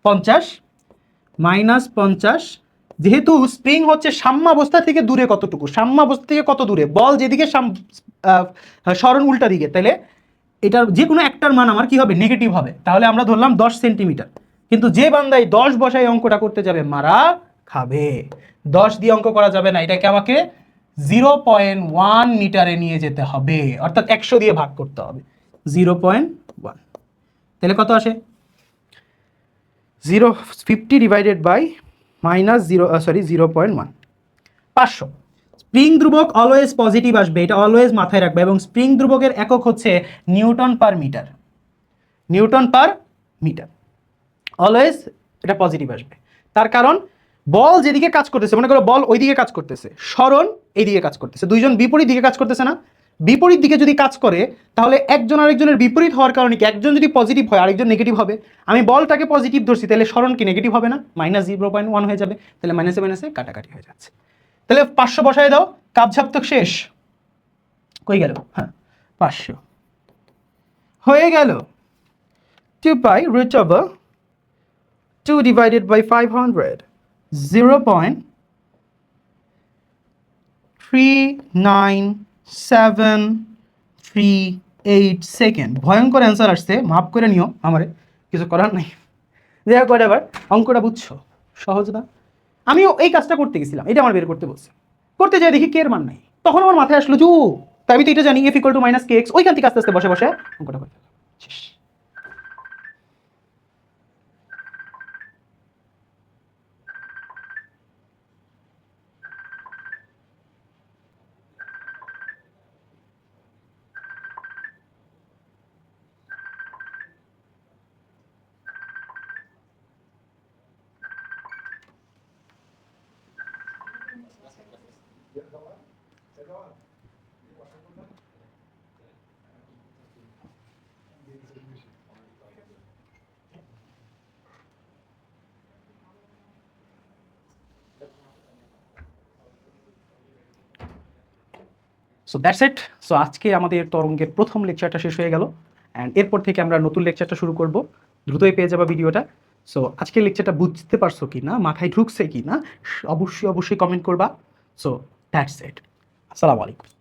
S1: 50 মাইনাস 50। যেহেতু স্প্রিং হচ্ছে সাম্যাবস্থা থেকে দূরে কতটুকু, সাম্যাবস্থা থেকে কত দূরে, বল যেদিকে সরণ উল্টা দিকে, তাহলে এটার যে কোনো একটার মান আমার কি হবে? নেগেটিভ হবে। তাহলে আমরা ধরলাম 10 সেন্টিমিটার, কিন্তু যে বান্দাই 10 বসায় অঙ্কটা করতে যাবে মারা খাবে। 10 দিয়ে অঙ্ক করা যাবে না, এটাকে আমাকে 0.1 মিটারে নিয়ে যেতে হবে, অর্থাৎ 100 দিয়ে ভাগ করতে হবে। 0.1, তাহলে কত আসে 050 ডিভাইডেড বাই -0.1 500। স্প্রিং ধ্রুবক অলওয়েজ পজিটিভ আসবে, এটা অলওয়েজ মাথায় রাখবে, এবং স্প্রিং ধ্রুবকের একক হচ্ছে newton per metre. Newton per metre always এটা পজিটিভ আসবে। তার কারণ বল যেদিকে কাজ করতেছে, মনে করো বল ওই দিকে কাজ করতেছে, সরণ এই দিকে কাজ করতেছে, দুইজন বিপরীত দিকে কাজ করতেছে না? বিপরীত দিকে যদি কাজ করে তাহলে একজন আরেকজনের বিপরীত হওয়ার কারণে কি একজন যদি পজিটিভ হয় আরেকজন নেগেটিভ হবে। আমি বলটাকে পজিটিভ ধরছি, তাহলে সরণ কি নেগেটিভ হবে না? -0.1 হয়ে যাবে, তাহলে মাইনাসে মাইনাসে কাটাকাটি হয়ে যাচ্ছে। তাহলে 500 বসায় দাও, কাপঝাপ তো শেষ। কই গেল? হ্যাঁ 500 হয়ে গেল। 2 divided by 500, 0.39738 সেকেন্ড। ভয়ঙ্কর অ্যান্সার আসছে, মাফ করে নিও আমারে, কিছু করার নাই। যাই হোক, এবার অঙ্কটা বুঝছো, সহজ না? আমিও এই কাজটা করতে গেছিলাম, এটা আমার বের করতে বলছে, করতে যাই দেখি কে এর মান নাই, তখন আমার মাথায় আসলো যে তাই আমি তো এটা জানি, f = -kx, ওইখান থেকে আস্তে আস্তে বসে বসে অঙ্কটা করতে শেষ। So that's it. সো আজকে আমাদের তরঙ্গের প্রথম লেকচারটা শেষ হয়ে গেল, অ্যান্ড এরপর থেকে আমরা নতুন লেকচারটা শুরু করব, দ্রুতই পেয়ে যাবা ভিডিওটা। সো আজকের লেকচারটা বুঝতে পারছো কি না, মাথায় ঢুকছে কি না, অবশ্যই অবশ্যই কমেন্ট করবা। সো দ্যাটস ইট, আসসালামু আলাইকুম।